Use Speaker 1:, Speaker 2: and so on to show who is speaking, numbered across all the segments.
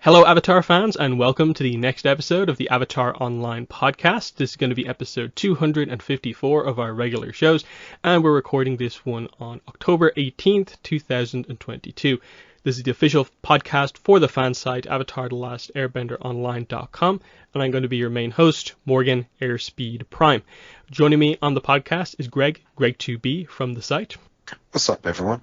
Speaker 1: Hello, Avatar fans, and welcome to the next episode of the Avatar Online podcast. This is going to be episode 254 of our regular shows, and we're recording this one on October 18th, 2022. This is the official podcast for the fan site, AvatarTheLastAirbender.online.com, and I'm going to be your main host, Morgan Airspeed Prime. Joining me on the podcast is Greg2B from the site.
Speaker 2: What's up, everyone?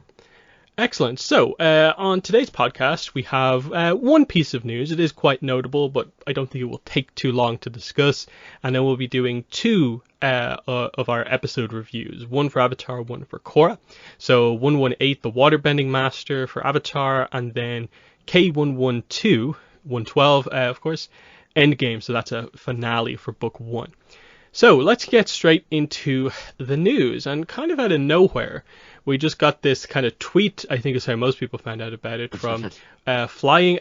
Speaker 1: Excellent. So, on today's podcast, we have one piece of news. It is quite notable, but I don't think it will take too long to discuss. And then we'll be doing two of our episode reviews. One for Avatar, one for Cora. So, 118, the Waterbending Master for Avatar, and then K112, 112, of course, Endgame. So that's a finale for Book 1. So, let's get straight into the news. And kind of out of nowhere, we just got this kind of tweet, I think is how most people found out about it, from Flying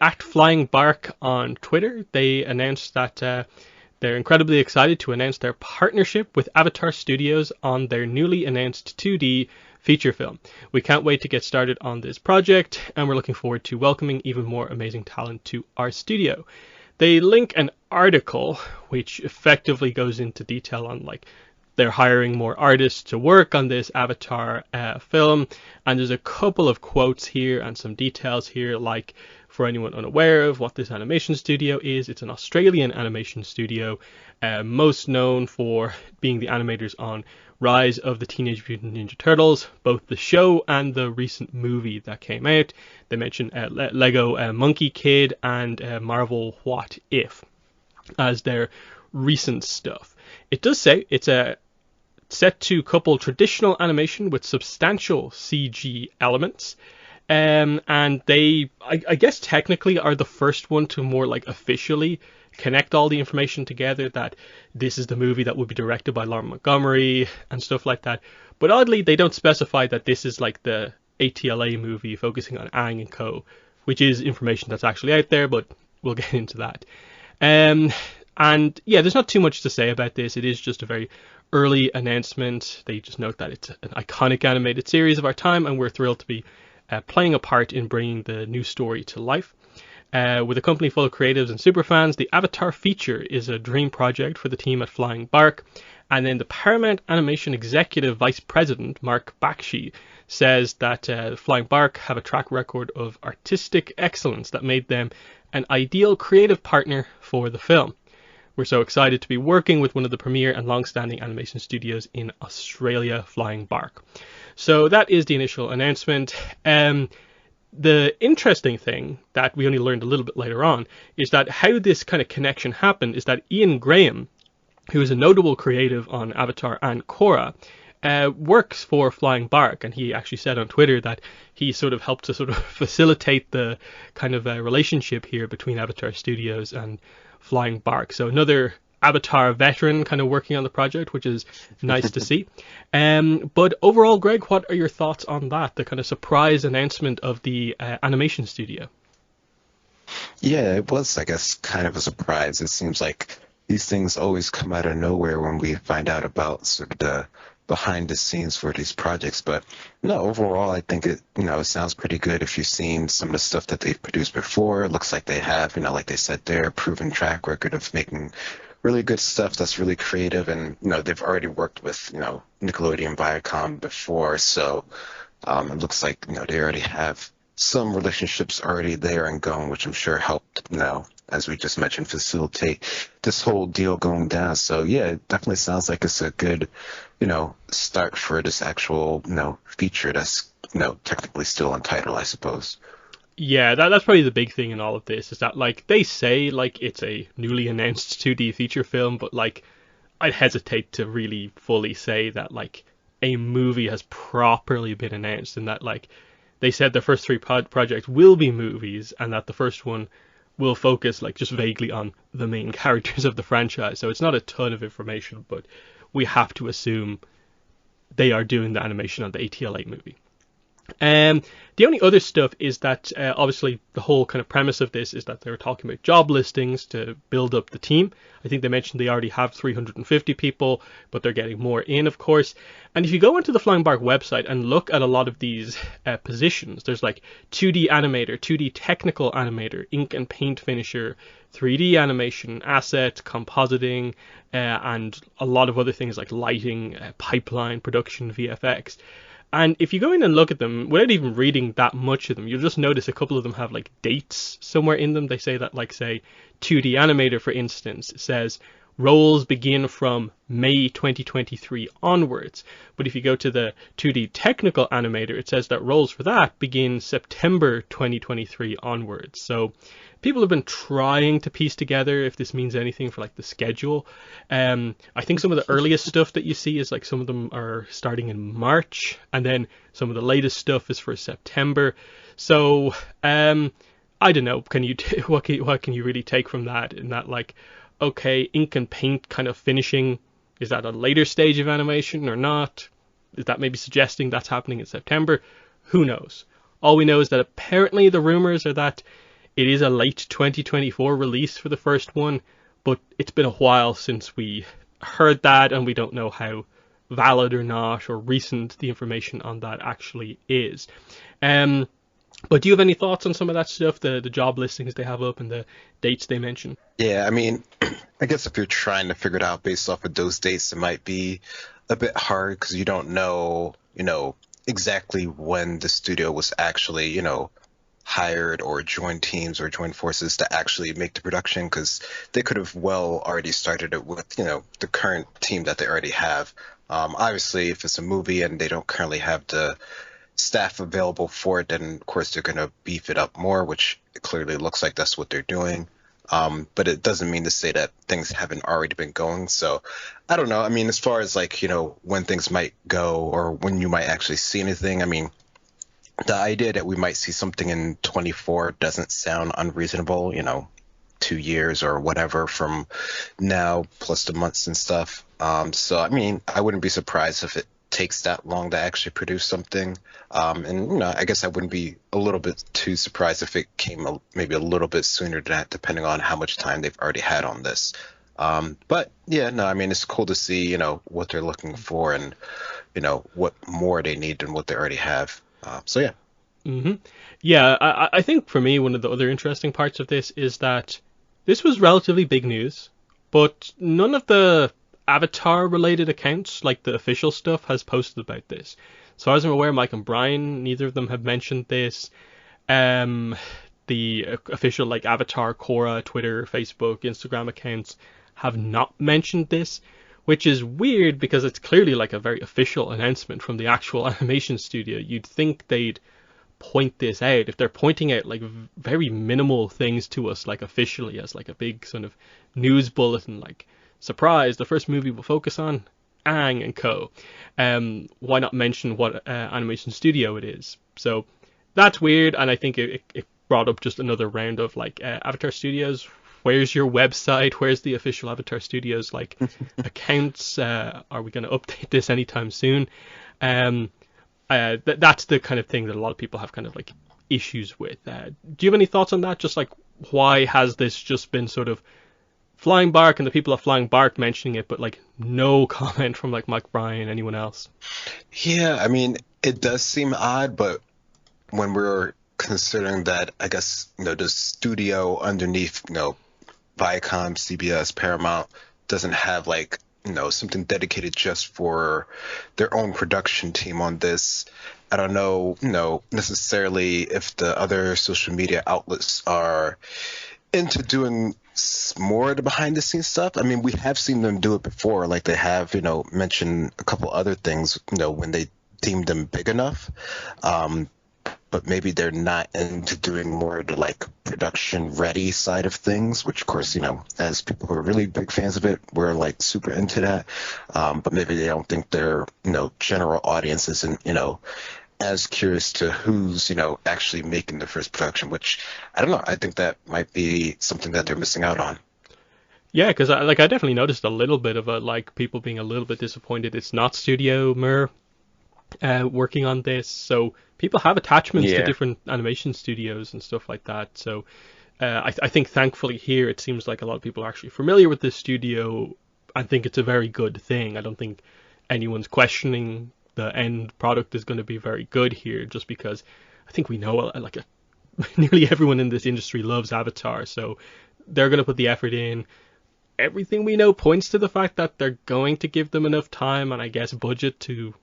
Speaker 1: Bark on Twitter. They announced that they're incredibly excited to announce their partnership with Avatar Studios on their newly announced 2D feature film. We can't wait to get started on this project, and we're looking forward to welcoming even more amazing talent to our studio. They link an article which effectively goes into detail on they're hiring more artists to work on this Avatar film, and there's a couple of quotes here and some details here, like, for anyone unaware of what this animation studio is, it's an Australian animation studio, most known for being the animators on Rise of the Teenage Mutant Ninja Turtles, both the show and the recent movie that came out. They mentioned Lego Monkey Kid and Marvel What If as their recent stuff. It does say it's a set to couple traditional animation with substantial CG elements, and they, I guess, technically are the first one to more officially connect all the information together, that this is the movie that would be directed by Lauren Montgomery and stuff like that. But oddly, they don't specify that this is the ATLA movie focusing on Aang and Co., which is information that's actually out there, but we'll get into that. And yeah, there's not too much to say about this. It is just a very early announcement. They just note that it's an iconic animated series of our time, and we're thrilled to be playing a part in bringing the new story to life. With a company full of creatives and superfans, the Avatar feature is a dream project for the team at Flying Bark. And then the Paramount Animation Executive Vice President, Mark Bakshi, says that Flying Bark have a track record of artistic excellence that made them an ideal creative partner for the film. We're so excited to be working with one of the premier and long-standing animation studios in Australia, Flying Bark. So that is the initial announcement. The interesting thing that we only learned a little bit later on is that how this kind of connection happened is that Ian Graham, who is a notable creative on Avatar and Cora, works for Flying Bark, and he actually said on Twitter that he sort of helped to sort of facilitate the kind of relationship here between Avatar Studios and Flying Bark. So another Avatar veteran kind of working on the project, which is nice to see. But overall, Greg, what are your thoughts on that, the kind of surprise announcement of the animation studio?
Speaker 2: Yeah, it was, I guess, kind of a surprise. It seems like these things always come out of nowhere when we find out about sort of the behind the scenes for these projects. But no, overall, I think it sounds pretty good. If you've seen some of the stuff that they've produced before, it looks like they have, like they said, their proven track record of making really good stuff that's really creative. And, they've already worked with, Nickelodeon, Viacom before. So it looks like, they already have some relationships already there and going, which I'm sure helped, as we just mentioned, facilitate this whole deal going down. So yeah, it definitely sounds like it's a good, start for this actual, feature that's, technically still untitled, I suppose.
Speaker 1: Yeah, that's probably the big thing in all of this, is that they say it's a newly announced 2D feature film, but I'd hesitate to really fully say that a movie has properly been announced, and that they said the first three projects will be movies, and that the first one will focus just vaguely on the main characters of the franchise. So it's not a ton of information, but we have to assume they are doing the animation on the ATLA movie. The only other stuff is that obviously the whole kind of premise of this is that they were talking about job listings to build up the team. I think they mentioned they already have 350 people, but they're getting more in, of course. And if you go onto the Flying Bark website and look at a lot of these positions, there's like 2D animator, 2D technical animator, ink and paint finisher, 3D animation, asset, compositing, and a lot of other things like lighting, pipeline, production, VFX. And if you go in and look at them, without even reading that much of them, you'll just notice a couple of them have like dates somewhere in them. They say that, like, say, 2D Animator, for instance, says roles begin from May 2023 onwards. But if you go to the 2D Technical Animator, it says that roles for that begin September 2023 onwards. So people have been trying to piece together if this means anything for like the schedule. I think some of the earliest stuff that you see is like some of them are starting in March, and then some of the latest stuff is for September. So I don't know. What can you really take from that? In that, like, okay, ink and paint kind of finishing, is that a later stage of animation or not? Is that maybe suggesting that's happening in September? Who knows? All we know is that apparently the rumors are that it is a late 2024 release for the first one, but it's been a while since we heard that, and we don't know how valid or not or recent the information on that actually is. But do you have any thoughts on some of that stuff, the job listings they have up and the dates they mention?
Speaker 2: Yeah, I mean, I guess if you're trying to figure it out based off of those dates, it might be a bit hard because you don't know, exactly when the studio was actually, hired or joined teams or joined forces to actually make the production, because they could have well already started it with, the current team that they already have. Obviously, if it's a movie and they don't currently have the staff available for it, then of course they're going to beef it up more, which it clearly looks like that's what they're doing. But it doesn't mean to say that things haven't already been going. So I don't know. I mean, as far as like, when things might go or when you might actually see anything, I mean, the idea that we might see something in 24 doesn't sound unreasonable, 2 years or whatever from now, plus the months and stuff. So, I mean, I wouldn't be surprised if it takes that long to actually produce something. And, I guess I wouldn't be a little bit too surprised if it came maybe a little bit sooner than that, depending on how much time they've already had on this. But yeah, no, I mean, it's cool to see, what they're looking for and, what more they need than what they already have. So yeah.
Speaker 1: Mm-hmm. Yeah, I think for me, one of the other interesting parts of this is that this was relatively big news, but none of the Avatar related accounts, like the official stuff, has posted about this. So as far as I'm aware, Mike and Brian, neither of them have mentioned this. The official like Avatar, Cora, Twitter, Facebook, Instagram accounts have not mentioned this, which is weird because it's clearly like a very official announcement from the actual animation studio. You'd think they'd point this out. If they're pointing out like very minimal things to us, like officially as like a big sort of news bulletin, like, surprise, the first movie we'll focus on, Aang and Co. Why not mention what animation studio it is? So that's weird, and I think it brought up just another round of like, Avatar Studios, where's your website? Where's the official Avatar Studios like accounts? Are we going to update this anytime soon? That's the kind of thing that a lot of people have kind of like issues with. Do you have any thoughts on that? Just like, why has this just been sort of Flying Bark and the people at Flying Bark mentioning it, but like no comment from like Mike Bryan, anyone else?
Speaker 2: Yeah, I mean, it does seem odd, but when we're considering that, I guess, the studio underneath, Viacom, CBS, Paramount doesn't have like, something dedicated just for their own production team on this. I don't know, necessarily if the other social media outlets are into doing more of the behind the scenes stuff. I mean, we have seen them do it before. Like they have, mentioned a couple other things, when they deemed them big enough. But maybe they're not into doing more of the like production ready side of things, which of course, as people who are really big fans of it, we're like super into that. But maybe they don't think their, general audience isn't, as curious to who's, actually making the first production, which I don't know. I think that might be something that they're missing out on.
Speaker 1: Yeah, because I definitely noticed a little bit of like people being a little bit disappointed it's not Studio Mir. working on this. So people have attachments to
Speaker 2: Yeah.
Speaker 1: different animation studios and stuff like that. So I think thankfully here it seems like a lot of people are actually familiar with this studio. I think it's a very good thing. I don't think anyone's questioning the end product is going to be very good here, just because I think we know nearly everyone in this industry loves Avatar, so they're going to put the effort in. Everything we know points to the fact that they're going to give them enough time and I guess budget to,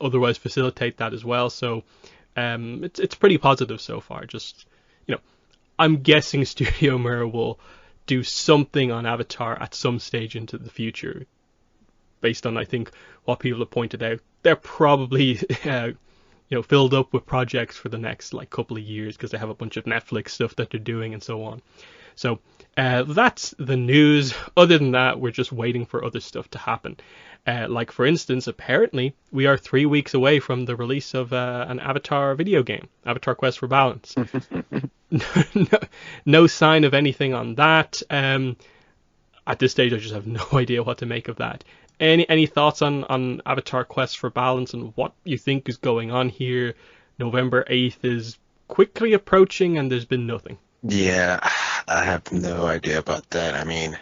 Speaker 1: otherwise facilitate that as well. So it's pretty positive so far. Just, I'm guessing Studio Mirror will do something on Avatar at some stage into the future, based on I think what people have pointed out. They're probably filled up with projects for the next like couple of years because they have a bunch of Netflix stuff that they're doing and so on. So that's the news. Other than that, we're just waiting for other stuff to happen. Like, for instance, apparently we are 3 weeks away from the release of an Avatar video game, Avatar Quest for Balance. No sign of anything on that. At this stage, I just have no idea what to make of that. Any thoughts on Avatar Quest for Balance and what you think is going on here? November 8th is quickly approaching and there's been nothing.
Speaker 2: Yeah, I have no idea about that. I mean,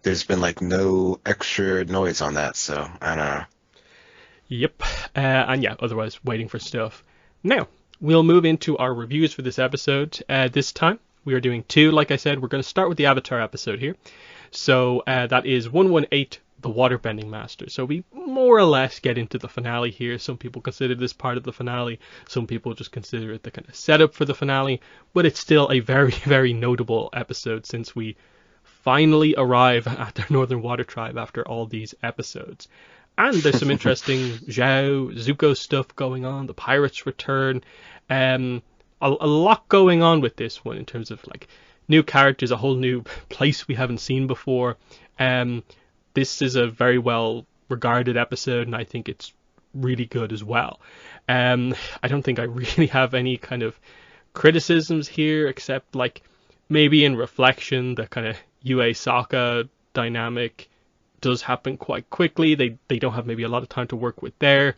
Speaker 2: there's been like no extra noise on that, so I don't know.
Speaker 1: Yep. And yeah, otherwise waiting for stuff. Now, we'll move into our reviews for this episode. This time, we are doing 2. Like I said, we're going to start with the Avatar episode here. So that is 118, The Waterbending Master. So we more or less get into the finale here. Some people consider this part of the finale. Some people just consider it the kind of setup for the finale. But it's still a very, very notable episode since we finally arrive at the Northern Water Tribe after all these episodes. And there's some interesting Zhao, Zuko stuff going on. The pirates return. A lot going on with this one in terms of like new characters, a whole new place we haven't seen before. This is a very well regarded episode, and I think it's really good as well. I don't think I really have any kind of criticisms here, except like maybe in reflection, the kind of Yue Sokka dynamic does happen quite quickly. They don't have maybe a lot of time to work with there,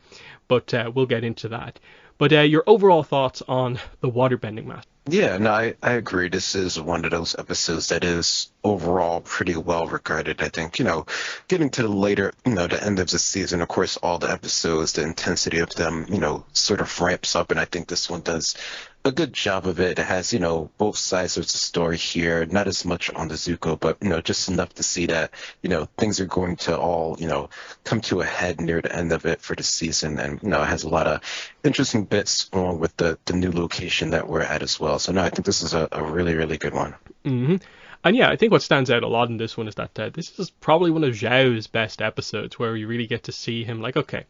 Speaker 1: but we'll get into that. But your overall thoughts on the Waterbending Master?
Speaker 2: Yeah, no, I agree. This is one of those episodes that is overall pretty well regarded. I think, getting to the later, the end of the season, of course, all the episodes, the intensity of them, sort of ramps up. And I think this one does a good job of it. It has, both sides of the story here, not as much on the Zuko, but, just enough to see that, things are going to all, come to a head near the end of it for the season. And, it has a lot of interesting bits along with the new location that we're at as well. So, no, I think this is a really, really good one.
Speaker 1: Mm-hmm. And yeah, I think what stands out a lot in this one is that this is probably one of Zhao's best episodes where you really get to see him like, okay,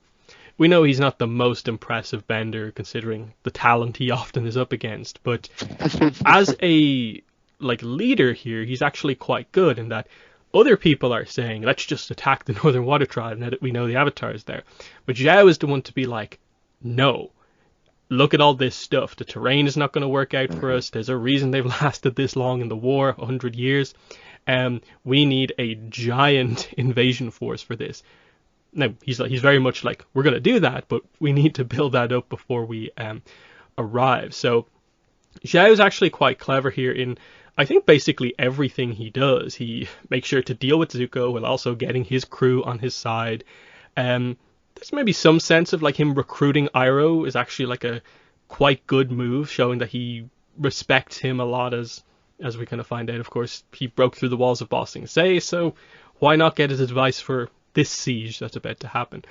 Speaker 1: we know he's not the most impressive bender considering the talent he often is up against, but as a leader here, he's actually quite good in that other people are saying, let's just attack the Northern Water Tribe now that we know the Avatar is there. But Zhao is the one to be like, no, look at all this stuff. The terrain is not going to work out for us. There's a reason they've lasted this long in the war, 100 years. We need a giant invasion force for this. Now, he's very much like, we're going to do that, but we need to build that up before we arrive. So Zhao's actually quite clever here in, I think, basically everything he does. He makes sure to deal with Zuko while also getting his crew on his side. There's maybe some sense of like him recruiting Iroh is actually like a quite good move, showing that he respects him a lot, as we kind of find out. Of course, he broke through the walls of Ba Sing Se, so why not get his advice for this siege that's about to happen?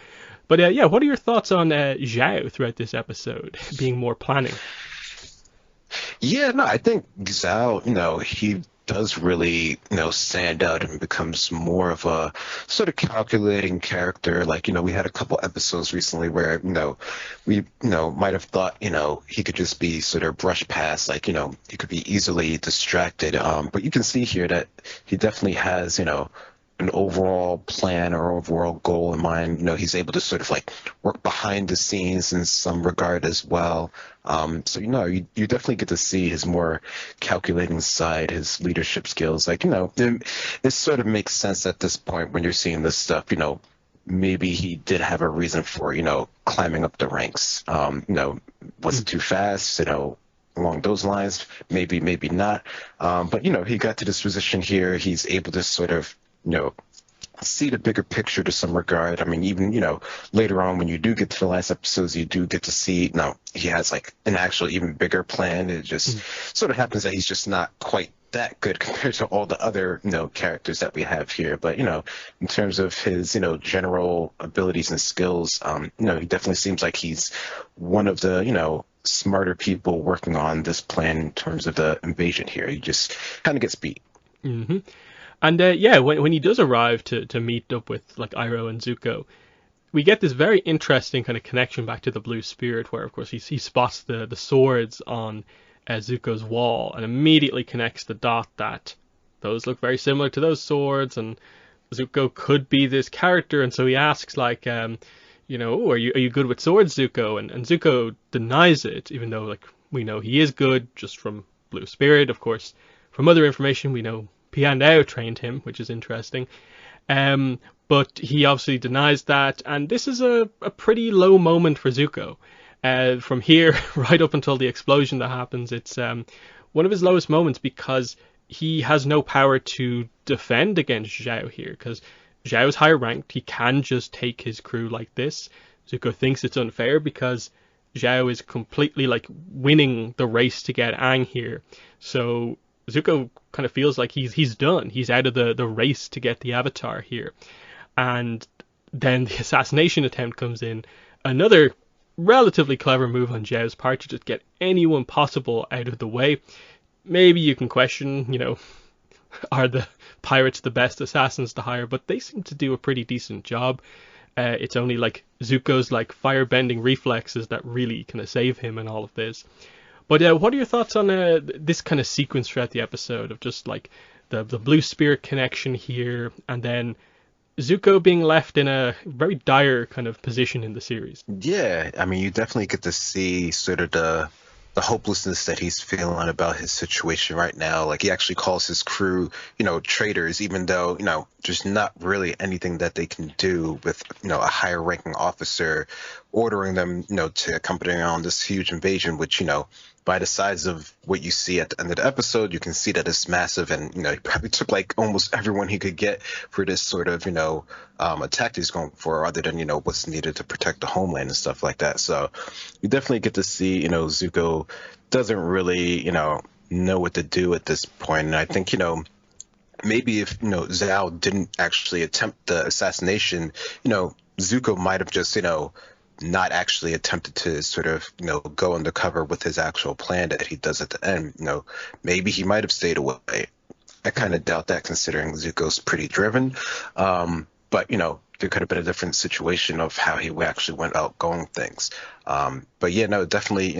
Speaker 1: But yeah, what are your thoughts on Zhao throughout this episode, being more planning?
Speaker 2: Yeah, no, I think Zhao, he does really, stand out and becomes more of a sort of calculating character. Like, we had a couple episodes recently where, we, might have thought, he could just be sort of brushed past, like, he could be easily distracted. But you can see here that he definitely has, an overall plan or overall goal in mind. He's able to sort of like work behind the scenes in some regard as well. So, you definitely get to see his more calculating side, his leadership skills. Like, it sort of makes sense at this point when you're seeing this stuff, maybe he did have a reason for, climbing up the ranks. Was it too fast? Along those lines, maybe not. But he got to this position here. He's able to sort of, see the bigger picture to some regard. I mean, even, later on when you do get to the last episodes, you do get to see, he has like an actual even bigger plan. It just sort of happens that he's just not quite that good compared to all the other, characters that we have here. But, in terms of his, general abilities and skills, he definitely seems like he's one of the, smarter people working on this plan in terms of the invasion here. He just kind of gets beat.
Speaker 1: Mm-hmm. And yeah, when he does arrive to meet up with like Iroh and Zuko, we get this very interesting kind of connection back to the Blue Spirit, where of course he spots the swords on Zuko's wall and immediately connects the dot that those look very similar to those swords, and Zuko could be this character, and so he asks like, "Oh, are you good with swords, Zuko?" And Zuko denies it, even though like we know he is good just from Blue Spirit, of course. From other information, we know Piandao trained him, which is interesting. But he obviously denies that, and this is a pretty low moment for Zuko. From here right up until the explosion that happens, it's one of his lowest moments because he has no power to defend against Zhao here, because Zhao is higher ranked. He can just take his crew like this. Zuko thinks it's unfair because Zhao is completely like winning the race to get Aang here. So Zuko kind of feels like he's done. He's out of the race to get the Avatar here. And then the assassination attempt comes in. Another relatively clever move on Zhao's part to just get anyone possible out of the way. Maybe you can question, are the pirates the best assassins to hire? But they seem to do a pretty decent job. It's only like Zuko's like firebending reflexes that really kind of save him in all of this. But what are your thoughts on this kind of sequence throughout the episode of just like the Blue Spirit connection here, and then Zuko being left in a very dire kind of position in the series?
Speaker 2: Yeah, I mean, you definitely get to see sort of the hopelessness that he's feeling about his situation right now. Like, he actually calls his crew, traitors, even though, there's not really anything that they can do with, a higher ranking officer ordering them, to accompany on this huge invasion, which, by the size of what you see at the end of the episode, you can see that it's massive. And, he probably took like almost everyone he could get for this sort of, attack he's going for, other than, what's needed to protect the homeland and stuff like that. So you definitely get to see, Zuko doesn't really, know what to do at this point. And I think, maybe if, Zhao didn't actually attempt the assassination, Zuko might have just, not actually attempted to sort of, go undercover with his actual plan that he does at the end. Maybe he might have stayed away. I kind of doubt that, considering Zuko's pretty driven. But, there could have been a different situation of how he actually went out going things. But yeah, no, definitely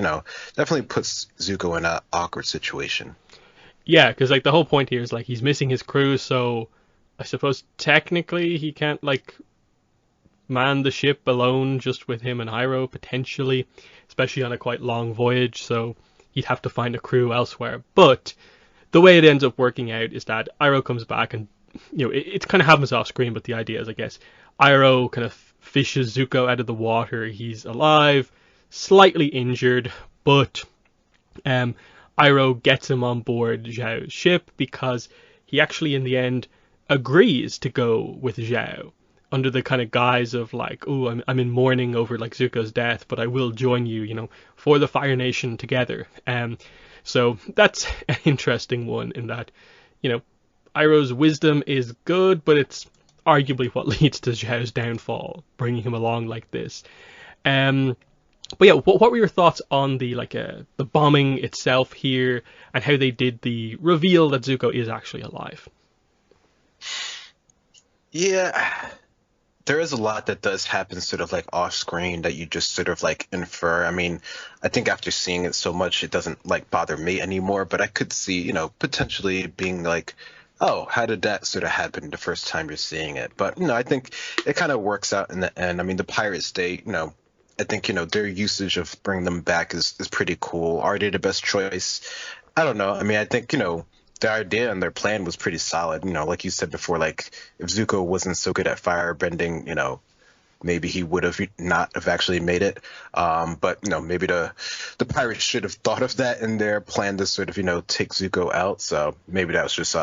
Speaker 2: puts Zuko in an awkward situation.
Speaker 1: Yeah, because like the whole point here is like he's missing his crew, so I suppose technically he can't like man the ship alone just with him and Iroh potentially, especially on a quite long voyage, so he'd have to find a crew elsewhere. But the way it ends up working out is that Iroh comes back, and it kind of happens off screen, but the idea is, I guess, Iroh kind of fishes Zuko out of the water. He's alive, slightly injured, but Iroh gets him on board Zhao's ship because he actually in the end agrees to go with Zhao, under the kind of guise of like, oh, I'm in mourning over like Zuko's death, but I will join you, for the Fire Nation together. So that's an interesting one in that, Iroh's wisdom is good, but it's arguably what leads to Zhao's downfall, bringing him along like this. But yeah, what were your thoughts on the the bombing itself here, and how they did the reveal that Zuko is actually alive?
Speaker 2: Yeah, there is a lot that does happen sort of like off screen that you just sort of like infer. I mean, I think after seeing it so much, it doesn't like bother me anymore, but I could see, potentially being like, oh, how did that sort of happen the first time you're seeing it? But, I think it kind of works out in the end. I mean, the pirates, they, I think, their usage of bringing them back is pretty cool. Are they the best choice? I don't know. I mean, I think, the idea and their plan was pretty solid. Like you said before, like if Zuko wasn't so good at fire bending, maybe he would have not have actually made it. But maybe the pirates should have thought of that in their plan to sort of take Zuko out. So maybe that was just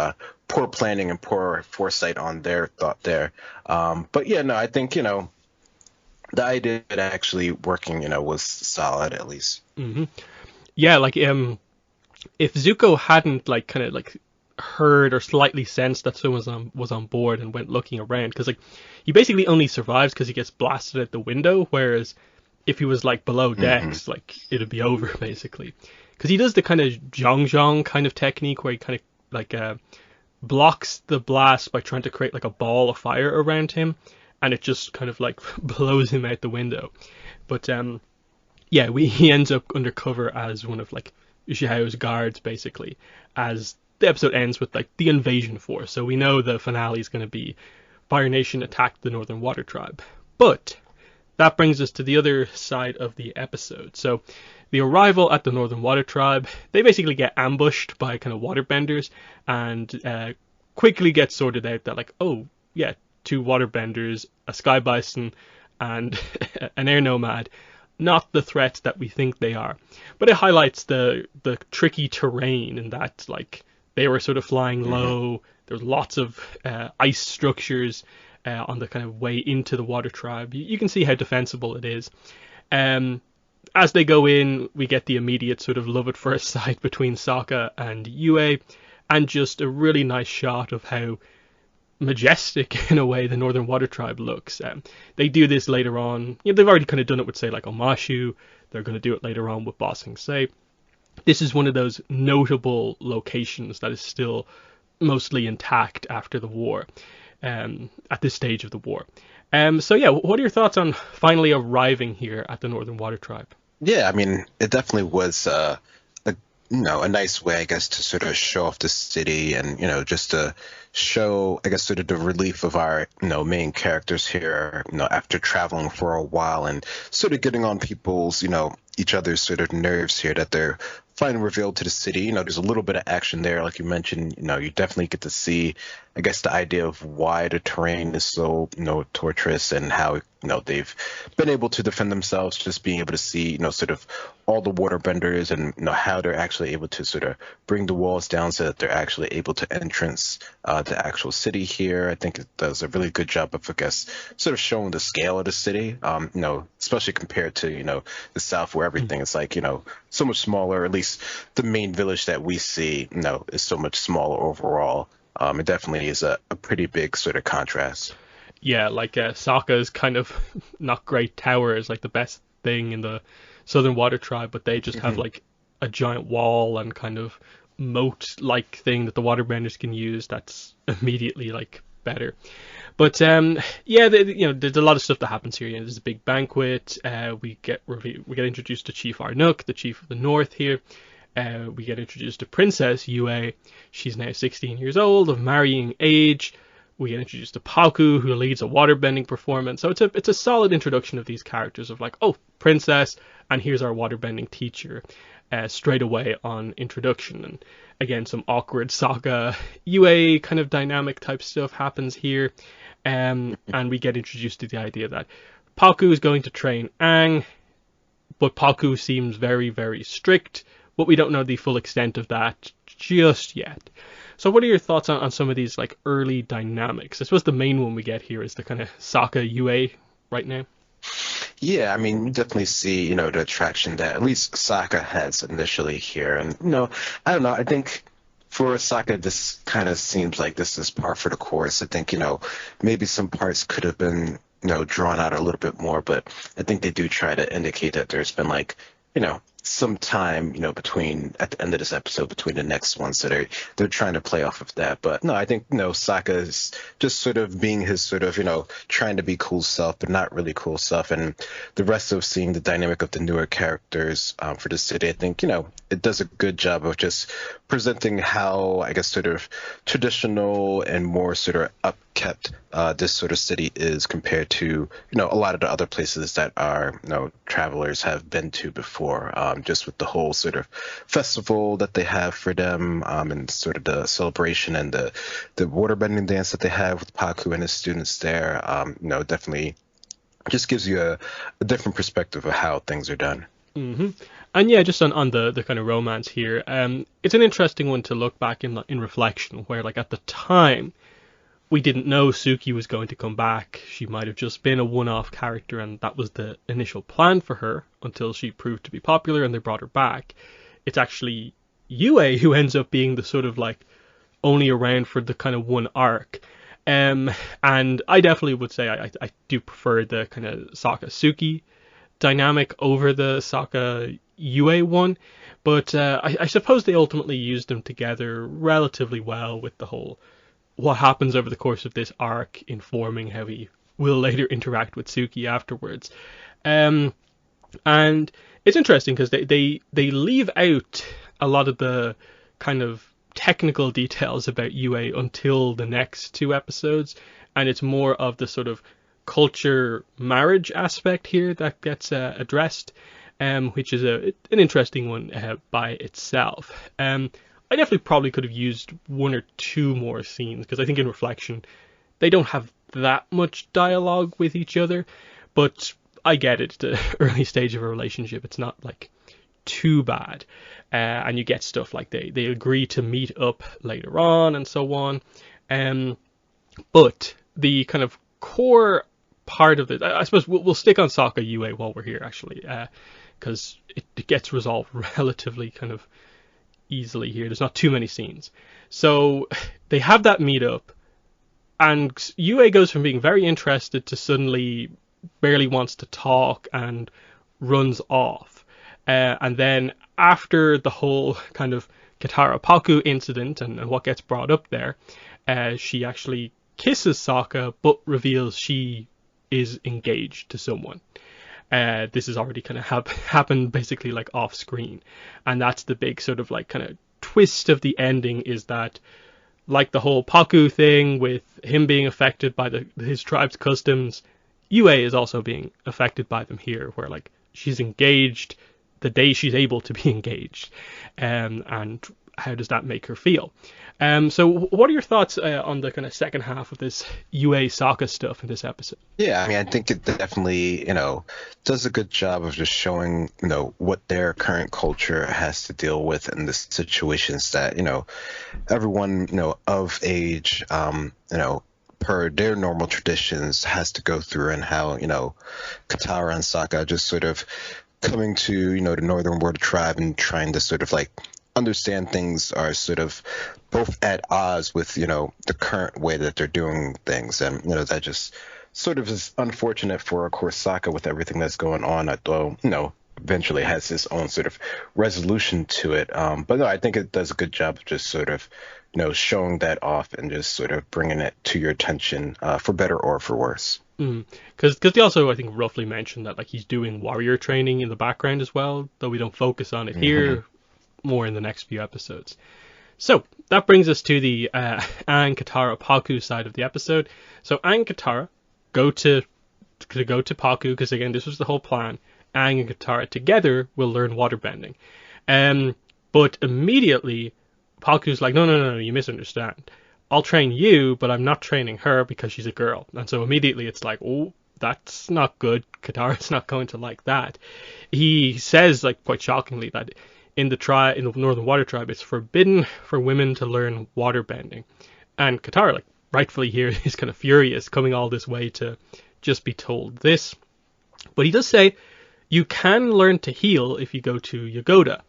Speaker 2: poor planning and poor foresight on their thought there. But yeah, no, I think the idea of it actually working was solid at least.
Speaker 1: Hmm. Yeah, like if Zuko hadn't like kind of like heard or slightly sensed that someone was on board and went looking around, because like he basically only survives because he gets blasted at the window, whereas if he was like below decks, like it'd be over basically. Because he does the kind of zhong kind of technique where he kind of like blocks the blast by trying to create like a ball of fire around him, and it just kind of like blows him out the window. But yeah, he ends up undercover as one of like Xiao's guards basically, as the episode ends with like the invasion force. So we know the finale is going to be Fire Nation attacked the Northern Water Tribe. But that brings us to the other side of the episode. So the arrival at the Northern Water Tribe, they basically get ambushed by kind of waterbenders, and quickly get sorted out that like, oh yeah, 2 waterbenders, a sky bison, and an air nomad, not the threats that we think they are. But it highlights the tricky terrain in that like they were sort of flying low. There's lots of ice structures on the kind of way into the water tribe. You can see how defensible it is. As they go in, we get the immediate sort of love at first sight between Sokka and Yue, and just a really nice shot of how majestic in a way the Northern Water Tribe looks. They do this later on. They've already kind of done it with say like Omashu. They're going to do it later on with Ba Sing Se. This is one of those notable locations that is still mostly intact after the war, at this stage of the war. So yeah, what are your thoughts on finally arriving here at the Northern Water Tribe?
Speaker 2: Yeah, I mean, it definitely was a nice way, I guess, to sort of show off the city and, just to show, I guess, sort of the relief of our, main characters here, after traveling for a while and sort of getting on people's, each other's sort of nerves here that they're finally revealed to the city. There's a little bit of action there. Like you mentioned, you definitely get to see, I guess, the idea of why the terrain is so, torturous and how, they've been able to defend themselves, just being able to see, sort of all the waterbenders and, how they're actually able to sort of bring the walls down so that they're actually able to entrance the actual city here. I think it does a really good job of, I guess, sort of showing the scale of the city, especially compared to, the South where everything is like, so much smaller. At least the main village that we see, is so much smaller overall. It definitely is a pretty big sort of contrast.
Speaker 1: Yeah, like Sokka's kind of not great tower is like the best thing in the Southern Water Tribe, but they just have like a giant wall and kind of moat-like thing that the waterbenders can use that's immediately like better. But yeah, there's a lot of stuff that happens here. There's a big banquet. We get introduced to Chief Arnook, the chief of the North here. We get introduced to Princess Yue. She's now 16 years old, of marrying age. We get introduced to Palku, who leads a waterbending performance. So it's a solid introduction of these characters of like, oh, princess, and here's our waterbending teacher, straight away on introduction. And again, some awkward Sokka Yue kind of dynamic type stuff happens here. And we get introduced to the idea that Palku is going to train Aang, but Palku seems very, very strict, but we don't know the full extent of that just yet. So what are your thoughts on some of these like early dynamics? I suppose the main one we get here is the kind of Sokka Yue right now.
Speaker 2: Yeah, I mean, you definitely see, the attraction that at least Sokka has initially here. And, I don't know, I think for Sokka, this kind of seems like this is par for the course. I think, maybe some parts could have been, drawn out a little bit more, but I think they do try to indicate that there's been like, some time, between at the end of this episode between the next one, so they're trying to play off of that. But no, I think Sokka is just sort of being his sort of trying to be cool self, but not really cool self. And the rest of seeing the dynamic of the newer characters for the city, I think it does a good job of just presenting how, I guess, sort of traditional and more sort of upkept this sort of city is compared to a lot of the other places that our travelers have been to before. Just with the whole sort of festival that they have for them, and sort of the celebration and the waterbending dance that they have with Paku and his students there. Definitely It just gives you a different perspective of how things are done.
Speaker 1: hmm And yeah, just on the kind of romance here, it's an interesting one to look back in reflection, where like at the time we didn't know Suki was going to come back. She might have just been a one-off character, and that was the initial plan for her until she proved to be popular and they brought her back. It's actually Yue who ends up being the sort of like only around for the kind of one arc. And I definitely would say I do prefer the kind of Sokka Suki dynamic over the Sokka Yue one, but I suppose they ultimately used them together relatively well with the whole what happens over the course of this arc informing how he will later interact with Suki afterwards. Um, and it's interesting because they leave out a lot of the kind of technical details about UA until the next two episodes, and it's more of the sort of culture marriage aspect here that gets addressed, which is an interesting one by itself. I definitely probably could have used one or two more scenes because I think in reflection they don't have that much dialogue with each other, but I get it. It's the early stage of a relationship. It's not like too bad, and you get stuff like they agree to meet up later on and so on. But the kind of core part of it, I suppose we'll stick on Sokka Yue while we're here actually, because it gets resolved relatively kind of easily here. There's not too many scenes. So they have that meetup, and Yue goes from being very interested to suddenly barely wants to talk and runs off. And then after the whole kind of Katara Paku incident and what gets brought up there, she actually kisses Sokka but reveals she is engaged to someone. This has already kind of happened basically like off screen, and that's the big sort of like kind of twist of the ending, is that like the whole Paku thing with him being affected by his tribe's customs, Yue is also being affected by them here, where like she's engaged the day she's able to be engaged, and how does that make her feel? So what are your thoughts on the kind of second half of this Yue Sokka stuff in this episode?
Speaker 2: Yeah, I mean, I think it definitely, does a good job of just showing, what their current culture has to deal with in the situations that, everyone, of age, per their normal traditions has to go through, and how, Katara and Sokka just sort of coming to, the Northern Water Tribe and trying to sort of like understand things are sort of both at odds with, the current way that they're doing things. And, that just sort of is unfortunate for, of course, Sokka with everything that's going on, although, eventually has his own sort of resolution to it. But no, I think it does a good job of just sort of, showing that off and just sort of bringing it to your attention, for better or for worse.
Speaker 1: Because they also, I think, roughly mentioned that like he's doing warrior training in the background as well, though we don't focus on it here, more in the next few episodes. So that brings us to the Aang, Katara, Paku side of the episode. So Aang and Katara go to Paku, because again, this was the whole plan. Aang and Katara together will learn waterbending. But immediately Paku's like, no, you misunderstand. I'll train you, but I'm not training her because she's a girl. And so immediately it's like, oh, that's not good. Katara's not going to like that. He says, like, quite shockingly, that in the Northern Water Tribe, it's forbidden for women to learn waterbending. And Katara, like, rightfully here, is kind of furious, coming all this way to just be told this. But he does say, you can learn to heal if you go to Yagoda.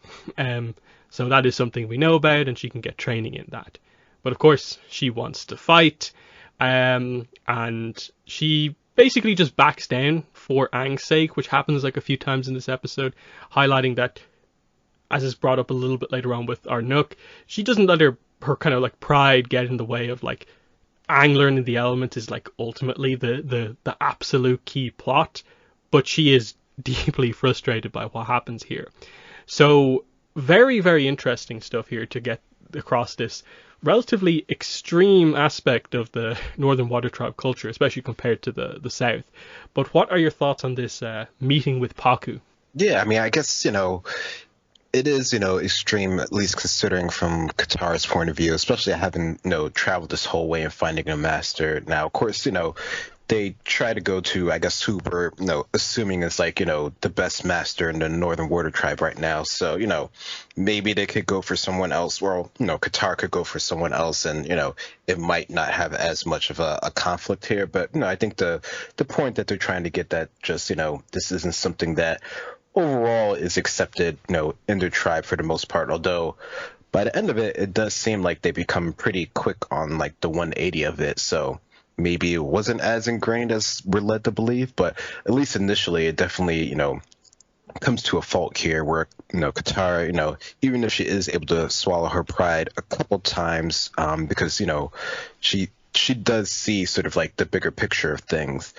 Speaker 1: So that is something we know about, and she can get training in that. But of course, she wants to fight, and she basically just backs down for Aang's sake, which happens like a few times in this episode, highlighting that, as is brought up a little bit later on with Arnook, she doesn't let her kind of like pride get in the way of like Aang learning the element is like ultimately the absolute key plot, but she is deeply frustrated by what happens here. So very, very interesting stuff here to get across this relatively extreme aspect of the Northern Water Tribe culture, especially compared to the South. But what are your thoughts on this meeting with Paku?
Speaker 2: Yeah, I mean, I guess, it is, extreme, at least considering from Katara's point of view, especially having, traveled this whole way and finding a master. Now, of course, they try to go to, I guess, who we're, assuming is like, the best master in the Northern Water Tribe right now. So, maybe they could go for someone else. Well, Qatar could go for someone else, and, it might not have as much of a conflict here. But, I think the point that they're trying to get, that just, this isn't something that overall is accepted, in their tribe for the most part. Although by the end of it, it does seem like they become pretty quick on like the 180 of it. So maybe it wasn't as ingrained as we're led to believe, but at least initially it definitely, comes to a fault here where, Katara, even if she is able to swallow her pride a couple times, because, she does see sort of like the bigger picture of things.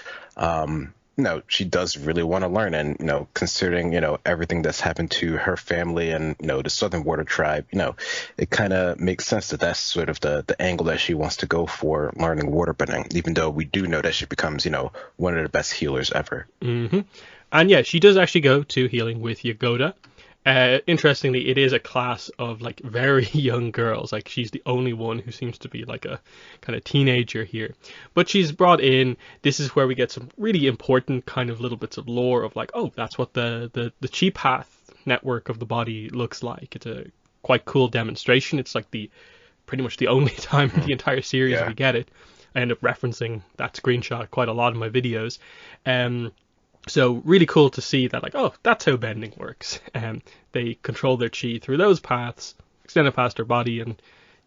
Speaker 2: She does really want to learn, and, considering, everything that's happened to her family and, the Southern Water Tribe, it kind of makes sense that that's sort of the angle that she wants to go for learning waterbending, even though we do know that she becomes, one of the best healers ever.
Speaker 1: Mm-hmm. And yeah, she does actually go to healing with Yagoda. Interestingly, it is a class of like very young girls. Like she's the only one who seems to be like a kind of teenager here. But she's brought in. This is where we get some really important kind of little bits of lore of like, oh, that's what the chi path network of the body looks like. It's a quite cool demonstration. It's like pretty much the only time in the entire series we get it. I end up referencing that screenshot quite a lot in my videos. So really cool to see that, like, oh, that's how bending works. They control their chi through those paths, extend it past their body, and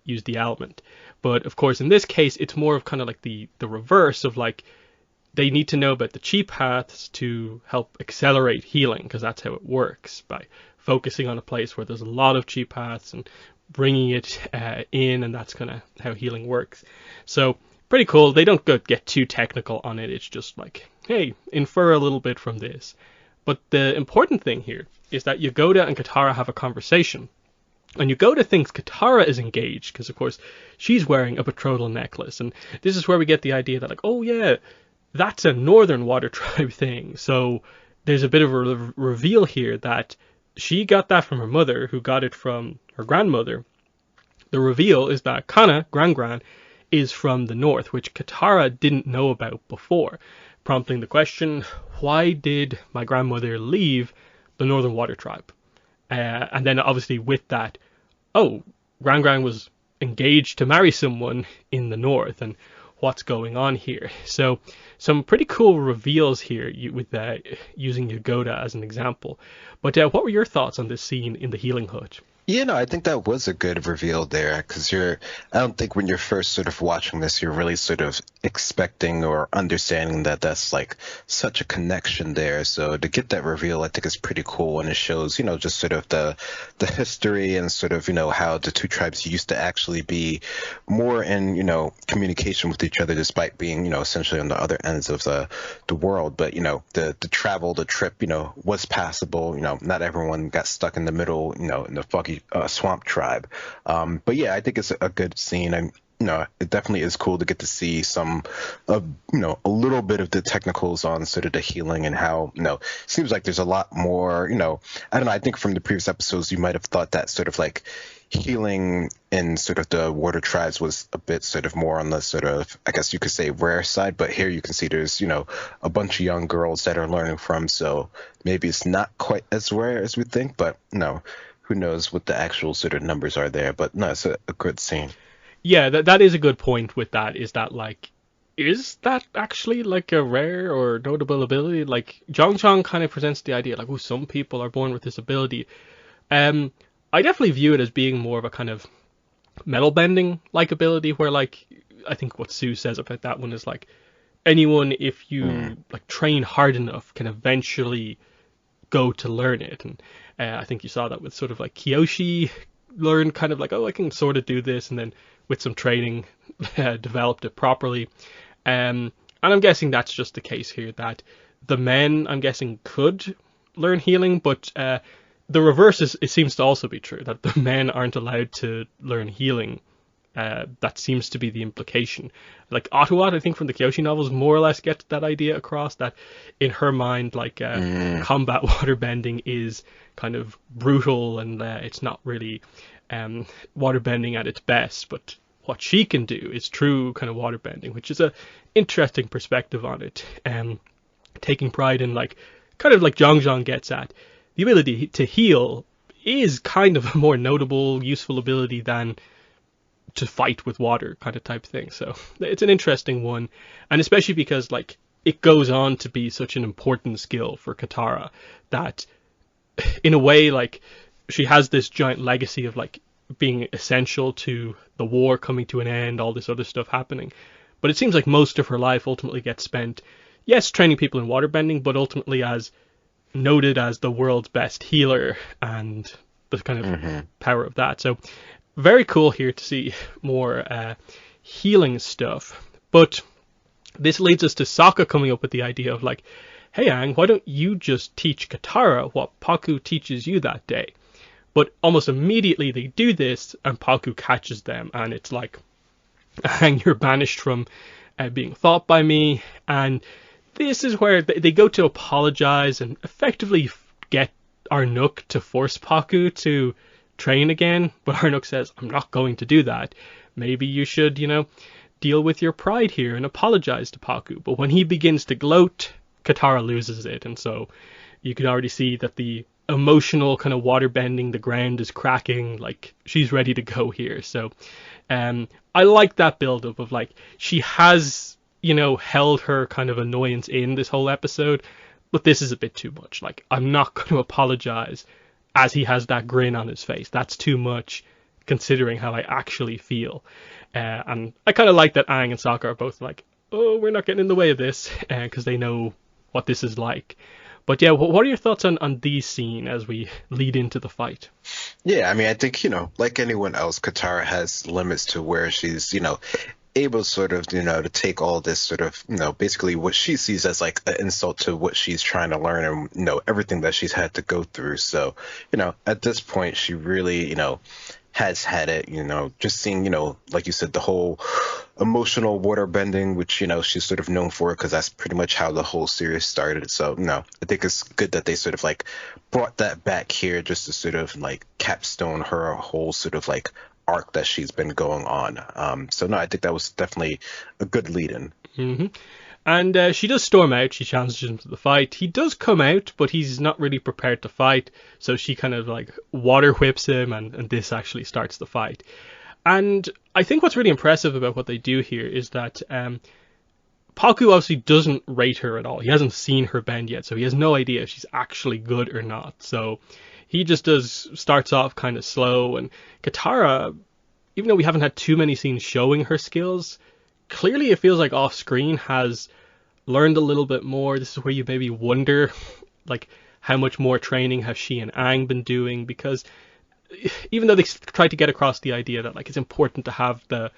Speaker 1: use the element. But of course, in this case, it's more of kind of like the reverse of like, they need to know about the chi paths to help accelerate healing, because that's how it works, by focusing on a place where there's a lot of chi paths and bringing it in, and that's kind of how healing works. So pretty cool. They don't get too technical on it. It's just like, hey, infer a little bit from this. But the important thing here is that Yagoda and Katara have a conversation. And Yagoda thinks Katara is engaged because, of course, she's wearing a betrothal necklace. And this is where we get the idea that, like, oh, yeah, that's a Northern Water Tribe thing. So there's a bit of a reveal here that she got that from her mother, who got it from her grandmother. The reveal is that Kana, Gran, is from the north, which Katara didn't know about before, prompting the question, why did my grandmother leave the Northern Water Tribe? And then obviously with that, oh, Gran was engaged to marry someone in the north, and what's going on here? So some pretty cool reveals here with using Yagoda as an example. But what were your thoughts on this scene in the healing hut?
Speaker 2: Yeah, no, I think that was a good reveal there, because I don't think when you're first sort of watching this, you're really sort of expecting or understanding that that's like such a connection there. So to get that reveal, I think is pretty cool, and it shows, just sort of the history and sort of, how the two tribes used to actually be more in, communication with each other, despite being, essentially on the other ends of the world. But, the travel, the trip, was passable. Not everyone got stuck in the middle, in the foggy swamp tribe. But yeah, I think it's a good scene, and it definitely is cool to get to see some of a little bit of the technicals on sort of the healing, and how seems like there's a lot more. I don't know, I think from the previous episodes you might have thought that sort of like healing in sort of the water tribes was a bit sort of more on the sort of, I guess you could say, rare side, but here you can see there's a bunch of young girls that are learning from, so maybe it's not quite as rare as we think, but who knows what the actual sort of numbers are there. But no, it's a good scene.
Speaker 1: Yeah, that is a good point with that, is that like, is that actually like a rare or notable ability? Like Zhang kind of presents the idea like, oh, some people are born with this ability. I definitely view it as being more of a kind of metal bending like ability, where like, I think what Sue says about that one is like, anyone, if you like train hard enough, can eventually go to learn it. And I think you saw that with sort of like Kyoshi learned kind of like, oh, I can sort of do this, and then with some training developed it properly. And I'm guessing that's just the case here, that the men, I'm guessing, could learn healing, but the reverse it seems to also be true, that the men aren't allowed to learn healing. That seems to be the implication. Like Ottawa, I think from the Kyoshi novels, more or less gets that idea across, that in her mind, like combat waterbending is kind of brutal, and it's not really waterbending at its best. But what she can do is true kind of waterbending, which is a interesting perspective on it. Taking pride in like kind of like Zhang gets at, the ability to heal is kind of a more notable, useful ability than to fight with water kind of type thing. So it's an interesting one, and especially because like it goes on to be such an important skill for Katara that in a way like she has this giant legacy of like being essential to the war coming to an end, all this other stuff happening. But it seems like most of her life ultimately gets spent, yes, training people in waterbending, but ultimately as noted as the world's best healer and the kind of power of that. So very cool here to see more healing stuff. But this leads us to Sokka coming up with the idea of like, hey Aang, why don't you just teach Katara what Pakku teaches you that day? But almost immediately they do this and Pakku catches them, and it's like, Aang, you're banished from being thought by me. And this is where they go to apologize and effectively get Arnuk to force Pakku to train again. But Arnuk says, I'm not going to do that. Maybe you should, deal with your pride here and apologize to Pakku. But when he begins to gloat, Katara loses it. And so you can already see that the emotional kind of water bending, the ground is cracking, like she's ready to go here. So I like that build up of like she has held her kind of annoyance in this whole episode, but this is a bit too much. Like, I'm not going to apologize as he has that grin on his face. That's too much considering how I actually feel. And I kind of like that Aang and Sokka are both like, oh, we're not getting in the way of this, because they know what this is like. But yeah, what are your thoughts on these scenes as we lead into the fight?
Speaker 2: Yeah, I mean, I think, like anyone else, Katara has limits to where she's, able sort of, to take all this sort of, basically what she sees as like an insult to what she's trying to learn and, everything that she's had to go through. So, at this point, she really, has had it, just seeing, like you said, the whole emotional water bending, which, she's sort of known for, because that's pretty much how the whole series started. So, I think it's good that they sort of like brought that back here just to sort of like capstone her whole sort of like arc that she's been going on. So no, I think that was definitely a good lead-in.
Speaker 1: Mm-hmm. And she does storm out. She challenges him to the fight. He does come out, but he's not really prepared to fight. So she kind of like water whips him, and this actually starts the fight. And I think what's really impressive about what they do here is that Pakku obviously doesn't rate her at all. He hasn't seen her bend yet, so he has no idea if she's actually good or not. So he just starts off kind of slow. And Katara, even though we haven't had too many scenes showing her skills, clearly it feels like off screen has learned a little bit more. This is where you maybe wonder, like, how much more training have she and Aang been doing? Because even though they try to get across the idea that like it's important to have the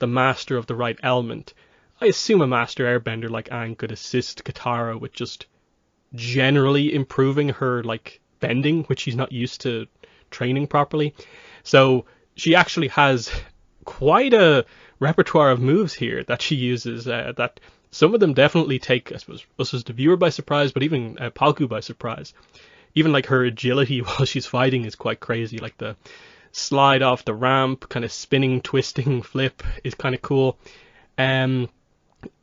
Speaker 1: master of the right element, I assume a master airbender like Aang could assist Katara with just generally improving her like bending, which she's not used to training properly. So she actually has quite a repertoire of moves here that she uses, that some of them definitely take, I suppose, us as the viewer by surprise, but even Pakku by surprise. Even like her agility while she's fighting is quite crazy. Like the slide off the ramp, kind of spinning, twisting flip is kind of cool.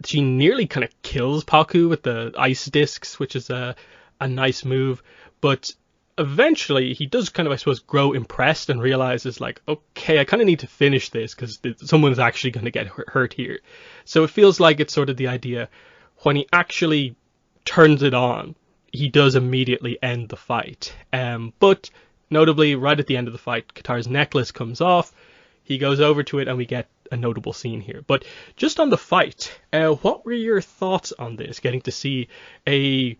Speaker 1: She nearly kind of kills Pakku with the ice discs, which is a nice move. But eventually he does kind of, I suppose, grow impressed and realizes like, okay, I kind of need to finish this because someone's actually going to get hurt here. So it feels like it's sort of the idea when he actually turns it on, he does immediately end the fight. But notably, right at the end of the fight, Katara's necklace comes off. He goes over to it and we get a notable scene here. But just on the fight, what were your thoughts on this? Getting to see a,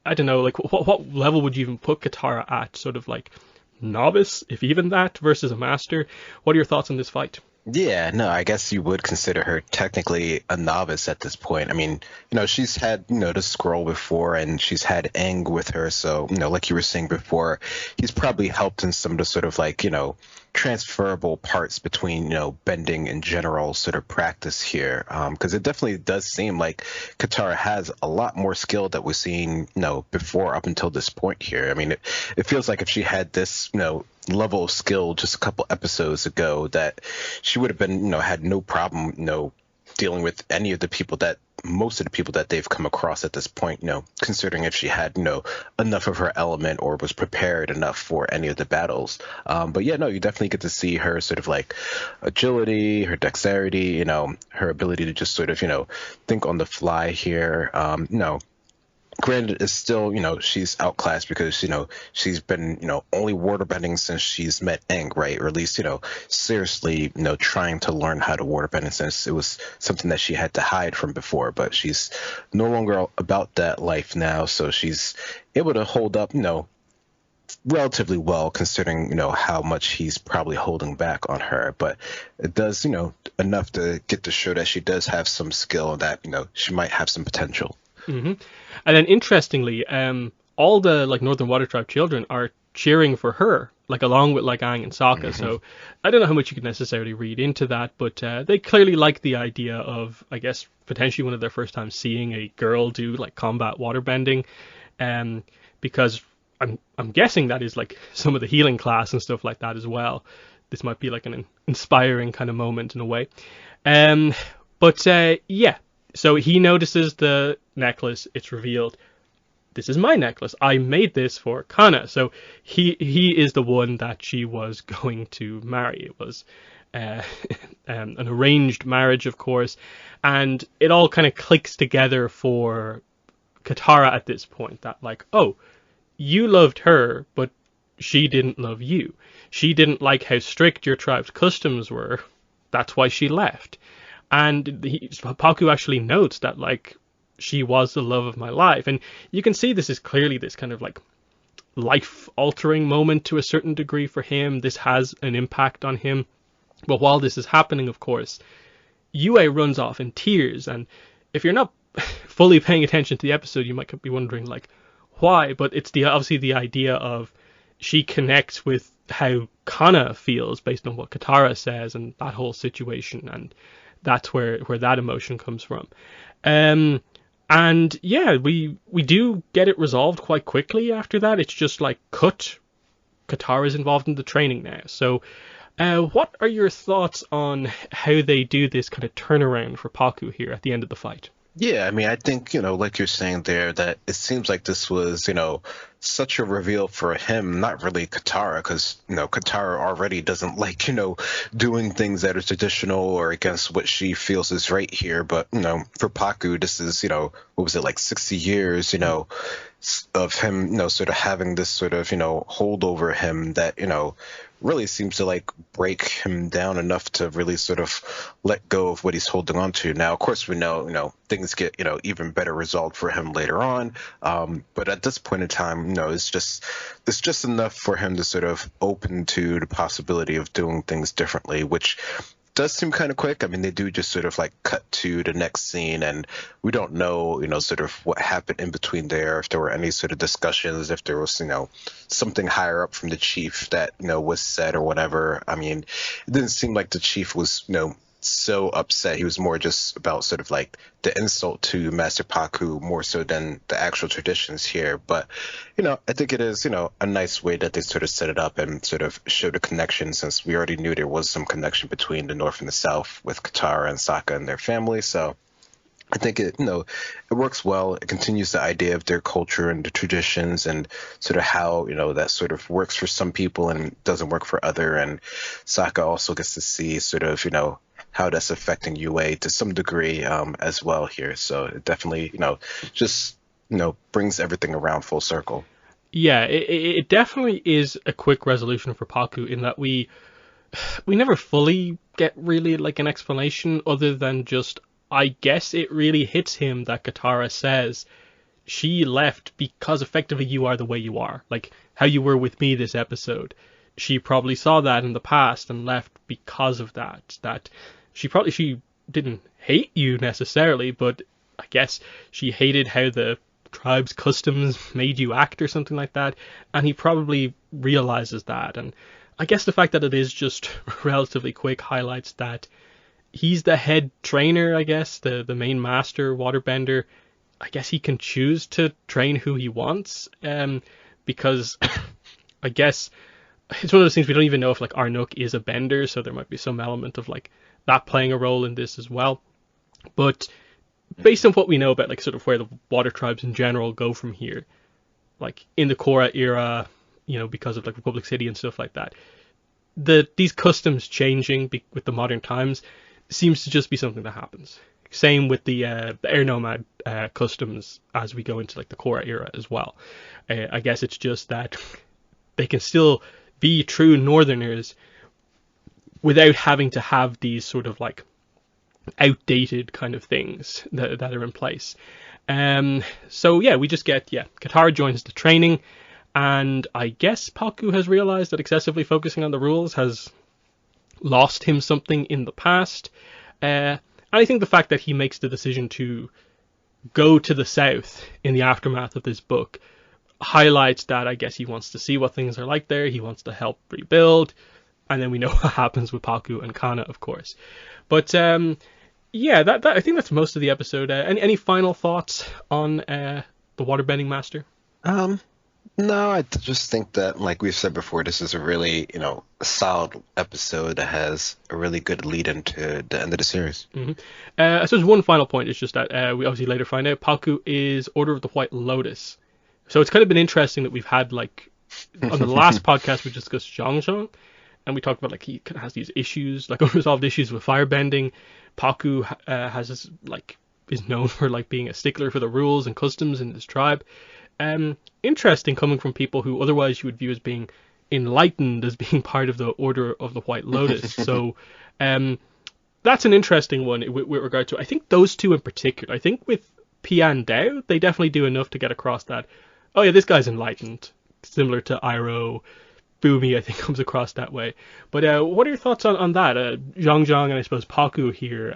Speaker 1: I don't know, like what level would you even put Katara at? Sort of like novice, if even that, versus a master. What are your thoughts on this fight?
Speaker 2: Yeah, no, I guess you would consider her technically a novice at this point. I mean, she's had, the scroll before and she's had Aang with her. So, like you were saying before, he's probably helped in some of the sort of like, transferable parts between, bending and general sort of practice here. Because it definitely does seem like Katara has a lot more skill that we've seen, before up until this point here. I mean, it feels like if she had this, level of skill just a couple episodes ago that she would have been, had no problem, dealing with any of the people that most of the people that they've come across at this point, considering if she had, enough of her element or was prepared enough for any of the battles. But yeah, no, you definitely get to see her sort of like agility, her dexterity, her ability to just sort of, think on the fly here. Granted, it's still, she's outclassed because, she's been, only waterbending since she's met Aang, right? Or at least, seriously, trying to learn how to waterbend since it was something that she had to hide from before. But she's no longer about that life now. So she's able to hold up, relatively well considering, how much he's probably holding back on her. But it does, enough to get to show that she does have some skill and that, she might have some potential.
Speaker 1: Mm-hmm. And then interestingly, all the like Northern Water Tribe children are cheering for her, like along with like Aang and Sokka. Mm-hmm. So I don't know how much you could necessarily read into that, but they clearly like the idea of, I guess, potentially one of their first times seeing a girl do like combat waterbending, because I'm guessing that is like some of the healing class and stuff like that as well. This might be like an inspiring kind of moment in a way. But yeah. So he notices the necklace. It's revealed, this is my necklace. I made this for Kana. So he is the one that she was going to marry. It was an arranged marriage, of course. And it all kind of clicks together for Katara at this point. That like, oh, you loved her, but she didn't love you. She didn't like how strict your tribe's customs were. That's why she left. And Paku actually notes that, like, she was the love of my life. And you can see this is clearly this kind of, like, life-altering moment to a certain degree for him. This has an impact on him. But while this is happening, of course, Yue runs off in tears. And if you're not fully paying attention to the episode, you might be wondering, like, why? But it's obviously the idea of she connects with how Kana feels based on what Katara says and that whole situation. And that's where that emotion comes from. And yeah, we do get it resolved quite quickly after that. It's just like cut. Katara's involved in the training now. So what are your thoughts on how they do this kind of turnaround for Paku here at the end of the fight?
Speaker 2: Yeah, I mean, I think, like you're saying there, that it seems like this was, such a reveal for him, not really Katara, because, Katara already doesn't like, doing things that are traditional or against what she feels is right here. But, for Paku, this is, what was it, like 60 years, of him, sort of having this sort of, hold over him that, really seems to like break him down enough to really sort of let go of what he's holding on to. Now, of course, we know, things get, even better resolved for him later on. But at this point in time, it's just enough for him to sort of open to the possibility of doing things differently, which does seem kind of quick. I mean, they do just sort of like cut to the next scene, and we don't know, sort of what happened in between there, if there were any sort of discussions, if there was, something higher up from the chief that, was said or whatever. I mean, it didn't seem like the chief was, so upset. He was more just about sort of like the insult to Master Paku more so than the actual traditions here. But, I think it is, a nice way that they sort of set it up and sort of show the connection, since we already knew there was some connection between the North and the South with Katara and Sokka and their family. So I think it, it works well. It continues the idea of their culture and the traditions and sort of how, that sort of works for some people and doesn't work for other. And Sokka also gets to see sort of, how that's affecting UA to some degree as well here. So it definitely, just, brings everything around full circle.
Speaker 1: Yeah, it definitely is a quick resolution for Paku in that we never fully get really like an explanation other than just, I guess it really hits him that Katara says she left because effectively you are the way you are. Like how you were with me this episode. She probably saw that in the past and left because of that. That she didn't hate you necessarily, but I guess she hated how the tribe's customs made you act or something like that. And he probably realizes that. And I guess the fact that it is just relatively quick highlights that he's the head trainer, I guess, the main master waterbender. I guess he can choose to train who he wants, because I guess it's one of those things we don't even know if like Arnuk is a bender, so there might be some element of like that playing a role in this as well. But based on what we know about like sort of where the water tribes in general go from here, like in the Cora era, because of like Republic City and stuff like that, these customs changing with the modern times seems to just be something that happens. Same with the air nomad customs as we go into like the Cora era as well. I guess it's just that they can still be true Northerners without having to have these sort of like outdated kind of things that are in place. So yeah, we just get Katara joins the training, and I guess Paku has realized that excessively focusing on the rules has lost him something in the past. And I think the fact that he makes the decision to go to the south in the aftermath of this book highlights that I guess he wants to see what things are like there. He wants to help rebuild, and then we know what happens with Paku and Kana, of course. But yeah, that I think that's most of the episode. Any final thoughts on the Waterbending Master?
Speaker 2: No, I just think that, like we've said before, this is a really, a solid episode that has a really good lead into the end of the series.
Speaker 1: Mm-hmm. I suppose one final point is just that we obviously later find out Paku is Order of the White Lotus. So it's kind of been interesting that we've had, like, on the last podcast we discussed Zhang, and we talked about, like, he kind of has these issues, like, unresolved issues with firebending. Paku has this, like, is known for, like, being a stickler for the rules and customs in his tribe. Interesting coming from people who otherwise you would view as being enlightened as being part of the Order of the White Lotus. So that's an interesting one with regard to, I think those two in particular. I think with Pian Dao, they definitely do enough to get across that, oh yeah, this guy's enlightened, similar to Iroh. Boomy, I think, comes across that way. But what are your thoughts on that? Zhang and I suppose Paku here.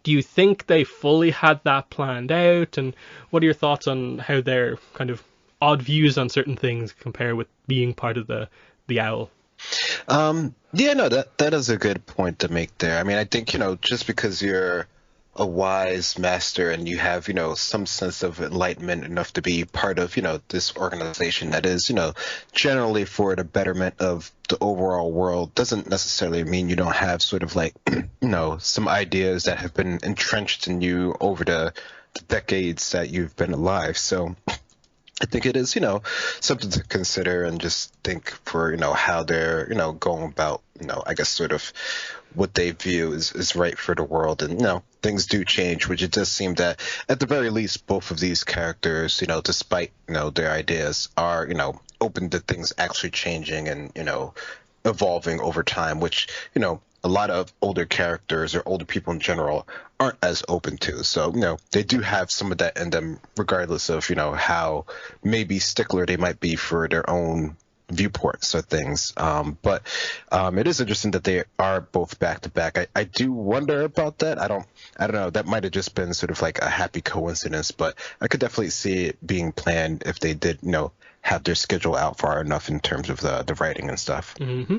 Speaker 1: Do you think they fully had that planned out? And what are your thoughts on how their kind of odd views on certain things compare with being part of the owl?
Speaker 2: Yeah, no, that is a good point to make there. I mean, I think, just because you're a wise master and you have, some sense of enlightenment enough to be part of, this organization that is, generally for the betterment of the overall world, doesn't necessarily mean you don't have sort of like, some ideas that have been entrenched in you over the decades that you've been alive. So I think it is, something to consider, and just think for, how they're, going about, I guess sort of what they view is right for the world. And, things do change, which it does seem that at the very least, both of these characters, despite, their ideas are, open to things actually changing and, evolving over time, which, a lot of older characters or older people in general aren't as open to. So, they do have some of that in them, regardless of, how maybe stickler they might be for their own viewports or things. But it is interesting that they are both back to back. I do wonder about that. I don't know. That might have just been sort of like a happy coincidence, but I could definitely see it being planned if they did, have their schedule out far enough in terms of the writing and stuff.
Speaker 1: Mm-hmm.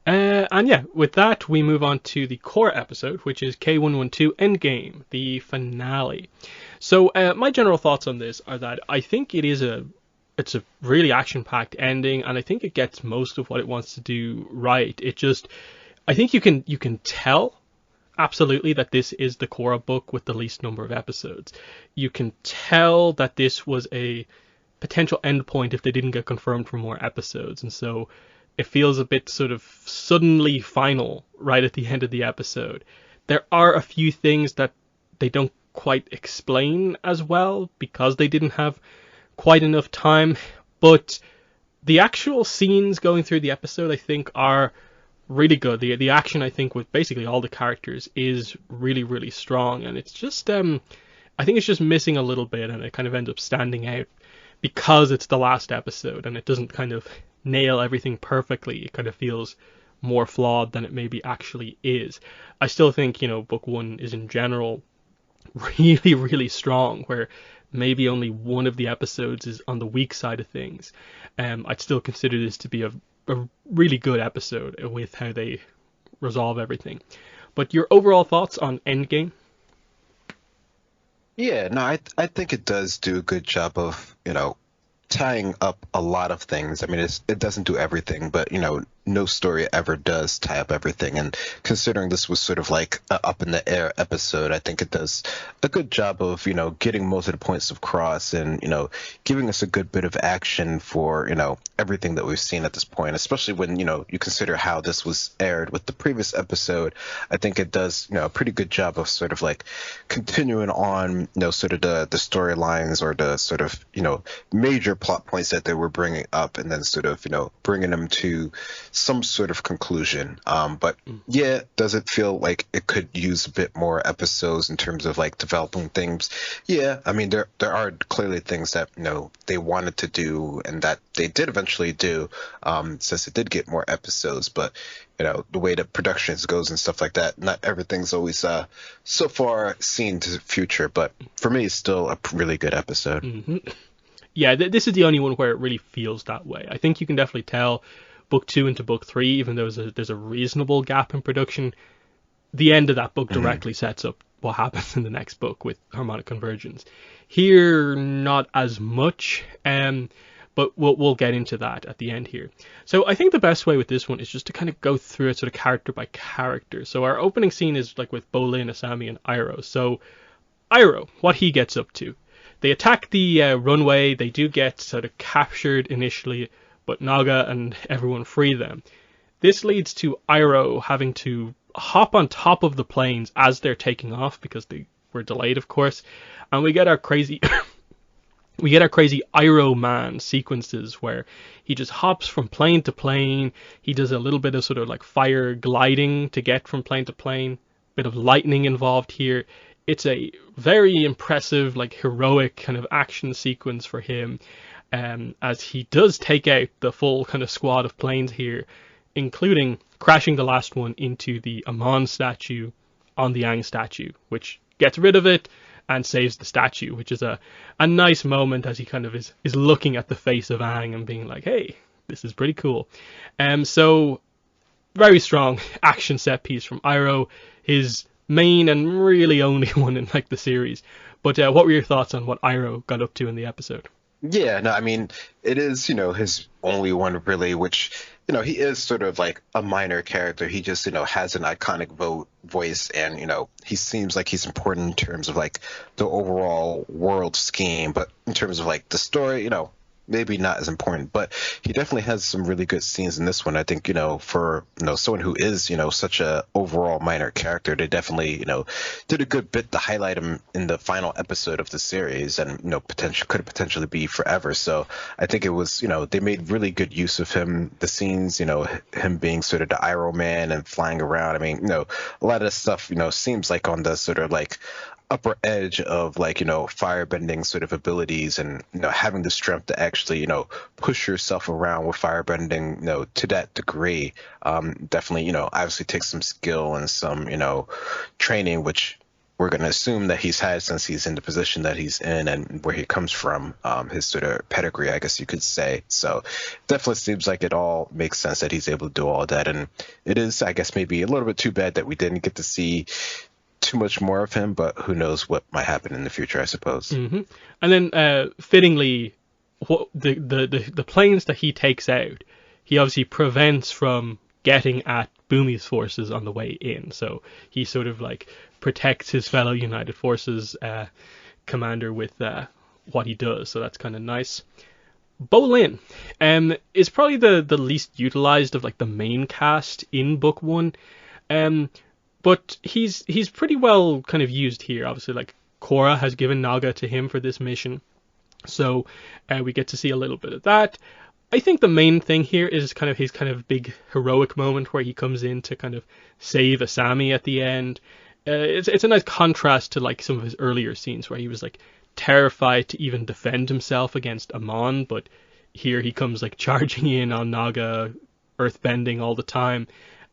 Speaker 1: And yeah, with that, we move on to the core episode, which is K112 Endgame, the finale. So my general thoughts on this are that I think it's a really action-packed ending, and I think it gets most of what it wants to do right. I think you can tell absolutely that this is the Cora book with the least number of episodes. You can tell that this was a potential endpoint if they didn't get confirmed for more episodes, and so it feels a bit sort of suddenly final right at the end of the episode. There are a few things that they don't quite explain as well because they didn't have quite enough time, but the actual scenes going through the episode I think are really good. The action I think with basically all the characters is really, really strong, and it's just I think it's just missing a little bit, and it kind of ends up standing out because it's the last episode and it doesn't kind of nail everything perfectly. It kind of feels more flawed than it maybe actually is. I still think, book one is in general really, really strong, where maybe only one of the episodes is on the weak side of things. I'd still consider this to be a really good episode with how they resolve everything. But your overall thoughts on Endgame?
Speaker 2: Yeah, no, I think it does do a good job of, tying up a lot of things. I mean, it doesn't do everything, but no story ever does tie up everything. And considering this was sort of like a up in the air episode, I think it does a good job of getting most of the points across, and giving us a good bit of action for everything that we've seen at this point. Especially when you consider how this was aired with the previous episode, I think it does a pretty good job of sort of like continuing on sort of the storylines, or the sort of major plot points that they were bringing up, and then sort of bringing them to some sort of conclusion. But yeah, does it feel like it could use a bit more episodes in terms of like developing things? Yeah, I mean, there are clearly things that they wanted to do, and that they did eventually do, since it did get more episodes. But the way that productions goes and stuff like that, not everything's always so far seen to the future. But for me, it's still a really good episode.
Speaker 1: Yeah, this is the only one where it really feels that way. I think you can definitely tell book 2 into book 3, even though there's a reasonable gap in production, the end of that book directly sets up what happens in the next book with harmonic convergence. Here, not as much, but we'll get into that at the end here. So I think the best way with this one is just to kind of go through it sort of character by character. So our opening scene is like with Bolin, Asami, and Iroh. So Iroh, what he gets up to. They attack the runway. They do get sort of captured initially, but Naga and everyone free them. This leads to Iroh having to hop on top of the planes as they're taking off, because they were delayed, of course. And we get our crazy Iroh Man sequences where he just hops from plane to plane. He does a little bit of sort of like fire gliding to get from plane to plane. Bit of lightning involved here. It's a very impressive, like heroic kind of action sequence for him, as he does take out the full kind of squad of planes here, including crashing the last one into the Amman statue on the Aang statue, which gets rid of it and saves the statue, which is a nice moment as he kind of is looking at the face of Aang and being like, hey, this is pretty cool. So very strong action set piece from Iroh, his main and really only one in like the series. But what were your thoughts on what Iroh got up to in the episode?
Speaker 2: Yeah, no, I mean, it is, his only one really, which, he is sort of like a minor character. He just, has an iconic voice, and, he seems like he's important in terms of like the overall world scheme, but in terms of like the story, maybe not as important. But he definitely has some really good scenes in this one. I think, for, someone who is, such a overall minor character, they definitely, did a good bit to highlight him in the final episode of the series, and, could potentially be forever. So I think it was, they made really good use of him. The scenes, him being sort of the Iroh Man and flying around. I mean, a lot of this stuff, seems like on the sort of like upper edge of like firebending sort of abilities, and having the strength to actually push yourself around with firebending to that degree. Definitely obviously takes some skill and some training, which we're going to assume that he's had since he's in the position that he's in and where he comes from, his sort of pedigree, I guess you could say. So definitely seems like it all makes sense that he's able to do all that. And it is, I guess, maybe a little bit too bad that we didn't get to see too much more of him, but who knows what might happen in the future, I suppose.
Speaker 1: And then fittingly, what the planes that he takes out, he obviously prevents from getting at Bumi's forces on the way in. So he sort of like protects his fellow United Forces commander with what he does. So that's kind of nice. Bolin is probably the least utilized of like the main cast in book 1. But he's pretty well kind of used here. Obviously, like Cora has given Naga to him for this mission, so we get to see a little bit of that. I think the main thing here is kind of his kind of big heroic moment where he comes in to kind of save Asami at the end. It's a nice contrast to like some of his earlier scenes where he was like terrified to even defend himself against Amman, but here he comes like charging in on Naga, earthbending all the time.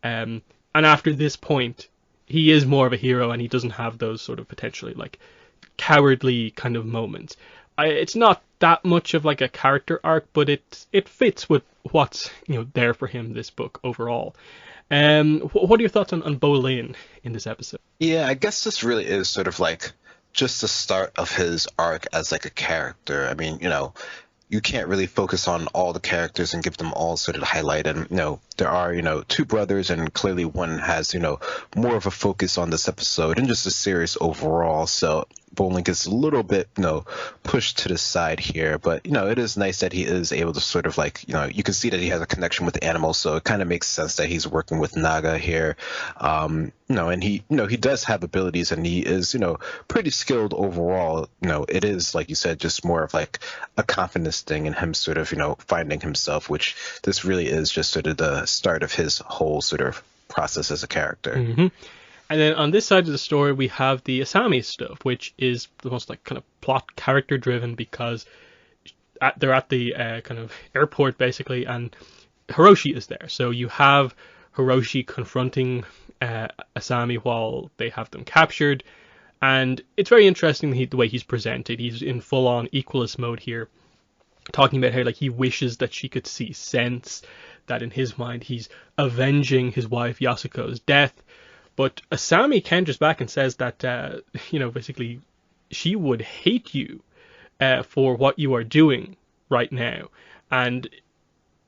Speaker 1: And after this point, he is more of a hero, and he doesn't have those sort of potentially like cowardly kind of moments. It's not that much of like a character arc, but it fits with what's there for him this book overall. What are your thoughts on Bolin in this episode?
Speaker 2: Yeah, I guess this really is sort of like just the start of his arc as like a character. I mean, you can't really focus on all the characters and give them all sort of highlight. And there are two brothers, and clearly one has more of a focus on this episode and just the series overall. So Bowling gets a little bit pushed to the side here, but it is nice that he is able to sort of like you can see that he has a connection with the animals, so it kind of makes sense that he's working with Naga here. And he does have abilities, and he is pretty skilled overall. It is, like you said, just more of like a confidence thing, and him sort of finding himself, which this really is just sort of the start of his whole sort of process as a character.
Speaker 1: Mm-hmm. And then on this side of the story, we have the Asami stuff, which is the most like kind of plot character driven, because they're at the kind of airport basically, and Hiroshi is there. So you have Hiroshi confronting Asami while they have them captured, and it's very interesting the way he's presented. He's in full on equalist mode here, talking about how like he wishes that she could see sense, that in his mind he's avenging his wife Yasuko's death. But Asami counters back and says that, basically she would hate you for what you are doing right now. And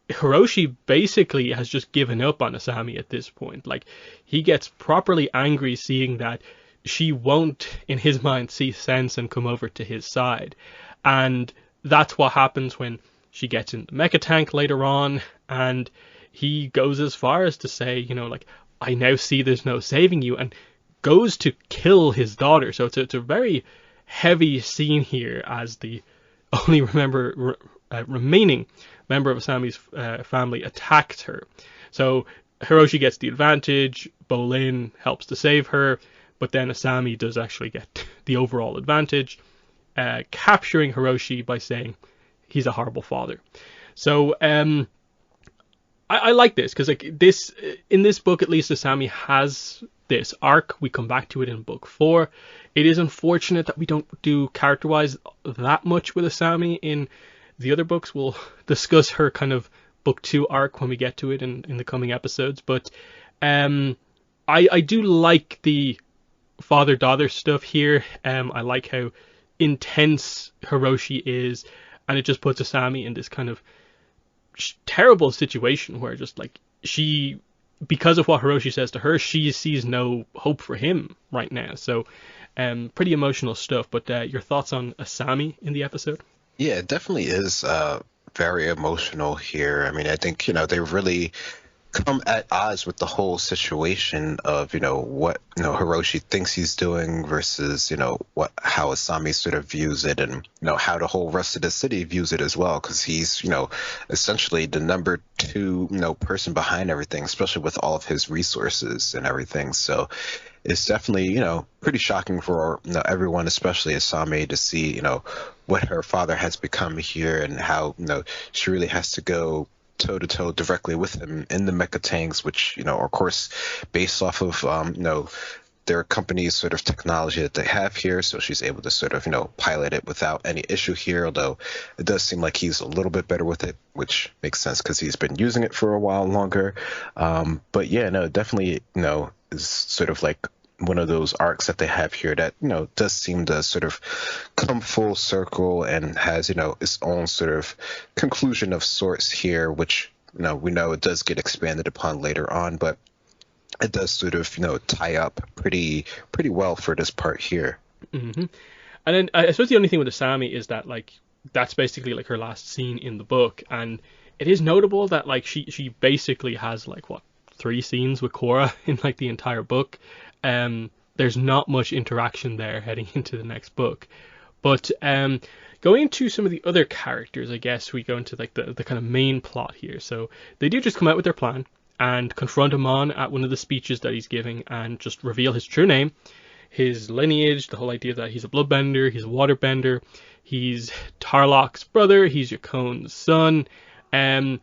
Speaker 1: Hiroshi basically has just given up on Asami at this point. Like, he gets properly angry seeing that she won't, in his mind, see sense and come over to his side. And that's what happens when she gets in the mecha tank later on, and he goes as far as to say, I now see there's no saving you, and goes to kill his daughter. So it's a very heavy scene here, as the only remaining member of Asami's family attacks her. So Hiroshi gets the advantage, Bolin helps to save her, but then Asami does actually get the overall advantage, capturing Hiroshi by saying he's a horrible father. So I like this, because in this book, at least, Asami has this arc. We come back to it in book 4. It is unfortunate that we don't do character-wise that much with Asami in the other books. We'll discuss her kind of book 2 arc when we get to it in the coming episodes. But I do like the father-daughter stuff here. I like how intense Hiroshi is, and it just puts Asami in this kind of terrible situation where just like she, because of what Hiroshi says to her, she sees no hope for him right now. So pretty emotional stuff. But your thoughts on Asami in the episode?
Speaker 2: Yeah, it definitely is very emotional here. I mean, I think they really come at odds with the whole situation of what Hiroshi thinks he's doing versus how Asami sort of views it, and how the whole rest of the city views it as well, because he's essentially the number 2 person behind everything, especially with all of his resources and everything. So it's definitely pretty shocking for everyone, especially Asami, to see what her father has become here, and how she really has to go toe-to-toe directly with him in the mecha tanks, which are of course based off of their company's sort of technology that they have here. So she's able to sort of pilot it without any issue here, although it does seem like he's a little bit better with it, which makes sense because he's been using it for a while longer. But yeah, no, definitely is sort of like one of those arcs that they have here that does seem to sort of come full circle, and has its own sort of conclusion of sorts here, which we know it does get expanded upon later on, but it does sort of tie up pretty well for this part here.
Speaker 1: Mm-hmm. And then I suppose the only thing with Asami is that like that's basically like her last scene in the book, and it is notable that like she basically has like 3 scenes with Cora in like the entire book. There's not much interaction there heading into the next book. But going into some of the other characters, I guess we go into like the kind of main plot here. So they do just come out with their plan and confront Amman at one of the speeches that he's giving, and just reveal his true name, his lineage, the whole idea that he's a bloodbender, he's a waterbender, he's Tarlock's brother, he's Yakone's son. Amman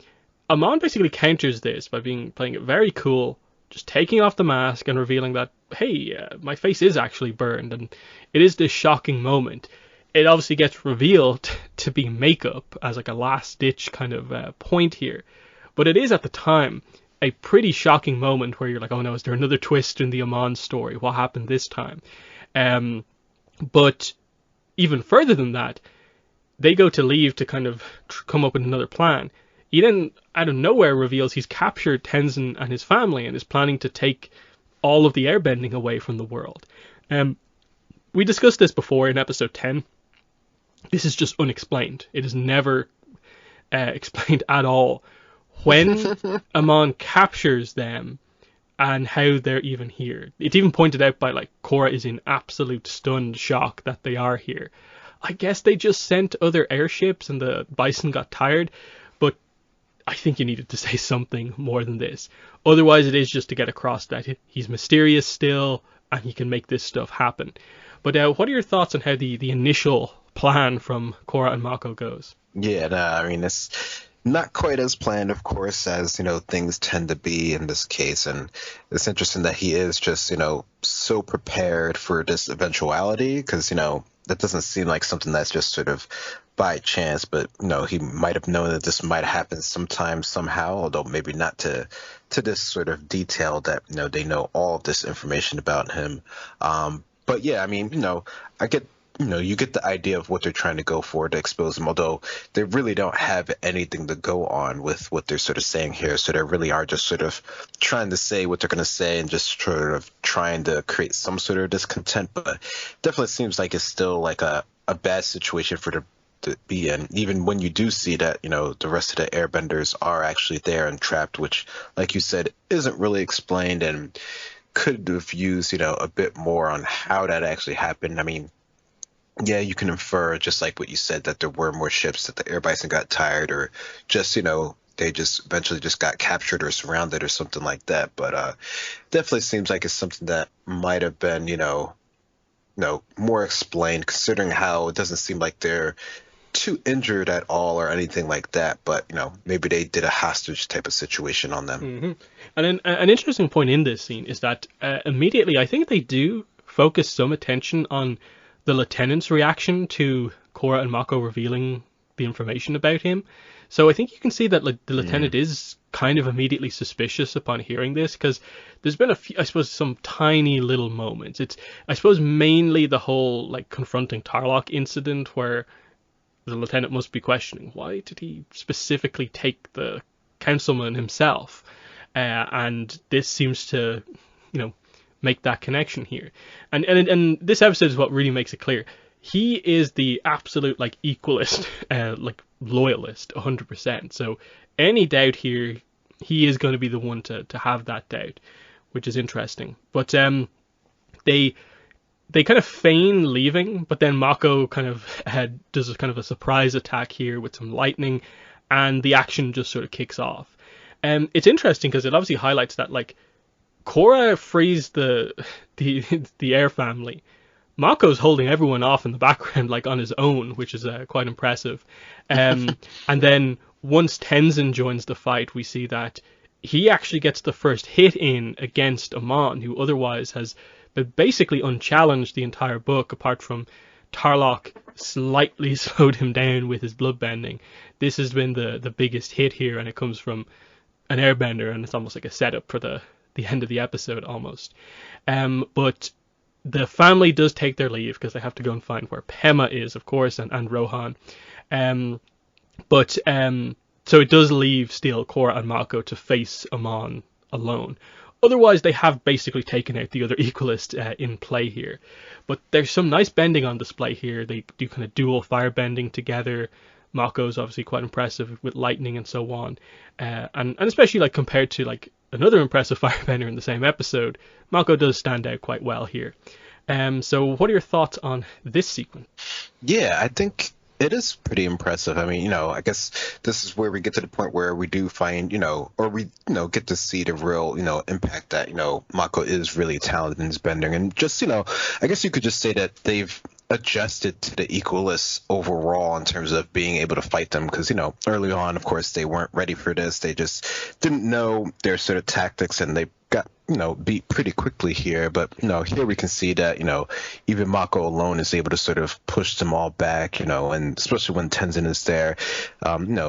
Speaker 1: basically counters this by playing it very cool, just taking off the mask and revealing that, hey, my face is actually burned. And it is this shocking moment. It obviously gets revealed to be makeup as like a last ditch kind of point here. But it is at the time a pretty shocking moment where you're like, oh no, is there another twist in the Amman story? What happened this time? But even further than that, they go to leave to kind of come up with another plan. He then, out of nowhere, reveals he's captured Tenzin and his family and is planning to take all of the airbending away from the world. We discussed this before in episode 10. This is just unexplained. It is never explained at all when Amon captures them and how they're even here. It's even pointed out by, like, Cora is in absolute stunned shock that they are here. I guess they just sent other airships and the Bison got tired, but I think you needed to say something more than this. Otherwise, it is just to get across that he's mysterious still and he can make this stuff happen. But what are your thoughts on how the initial plan from Cora and Mako goes?
Speaker 2: Yeah, no, I mean, it's not quite as planned, of course, as, things tend to be in this case. And it's interesting that he is just, so prepared for this eventuality because, that doesn't seem like something that's just sort of by chance, but, he might have known that this might happen sometime, somehow, although maybe not to this sort of detail that, they know all of this information about him. But yeah, I mean, I get, you get the idea of what they're trying to go for to expose them, although they really don't have anything to go on with what they're sort of saying here. So they really are just sort of trying to say what they're going to say and just sort of trying to create some sort of discontent. But definitely seems like it's still like a bad situation for them to be in, even when you do see that, the rest of the airbenders are actually there and trapped, which, like you said, isn't really explained and could have used, a bit more on how that actually happened. I mean, yeah, you can infer, just like what you said, that there were more ships, that the air bison got tired, or just, they just eventually just got captured or surrounded or something like that. But definitely seems like it's something that might have been, more explained, considering how it doesn't seem like they're too injured at all or anything like that. But, maybe they did a hostage type of situation on them.
Speaker 1: Mm-hmm. And an interesting point in this scene is that immediately I think they do focus some attention on the lieutenant's reaction to Cora and Mako revealing the information about him. So I think you can see that, like, the lieutenant is kind of immediately suspicious upon hearing this, because there's been a few, I suppose, some tiny little moments. It's, I suppose, mainly the whole, like, confronting Tarlock incident where the lieutenant must be questioning, why did he specifically take the councilman himself? And this seems to, make that connection here. And this episode is what really makes it clear. He is the absolute, like, equalist, like, loyalist, 100%. So any doubt here, he is going to be the one to have that doubt, which is interesting. But they kind of feign leaving, but then Mako kind of does a kind of a surprise attack here with some lightning, and the action just sort of kicks off. It's interesting because it obviously highlights that, like, Cora frees the air family. Mako's holding everyone off in the background, like, on his own, which is quite impressive. And then once Tenzin joins the fight, we see that he actually gets the first hit in against Amon, who otherwise has been basically unchallenged the entire book, apart from Tarlock slightly slowed him down with his bloodbending. This has been the biggest hit here, and it comes from an airbender, and it's almost like a setup for the end of the episode almost. But the family does take their leave because they have to go and find where Pema is, of course, and Rohan. So it does leave still Cora and Mako to face Amon alone. Otherwise, they have basically taken out the other equalist in play here. But there's some nice bending on display here. They do kind of dual fire bending together. Mako's obviously quite impressive with lightning and so on. And especially, like, compared to, like, another impressive firebender in the same episode, Mako does stand out quite well here. So what are your thoughts on this sequence?
Speaker 2: Yeah, I think it is pretty impressive. I mean, I guess this is where we get to the point where we do find, or we, get to see the real, impact that, Mako is really talented in his bending. And just, I guess you could just say that they've adjusted to the equalists overall in terms of being able to fight them, because early on, of course, they weren't ready for this. They just didn't know their sort of tactics, and they got beat pretty quickly here. But, here we can see that, even Mako alone is able to sort of push them all back, and especially when Tenzin is there,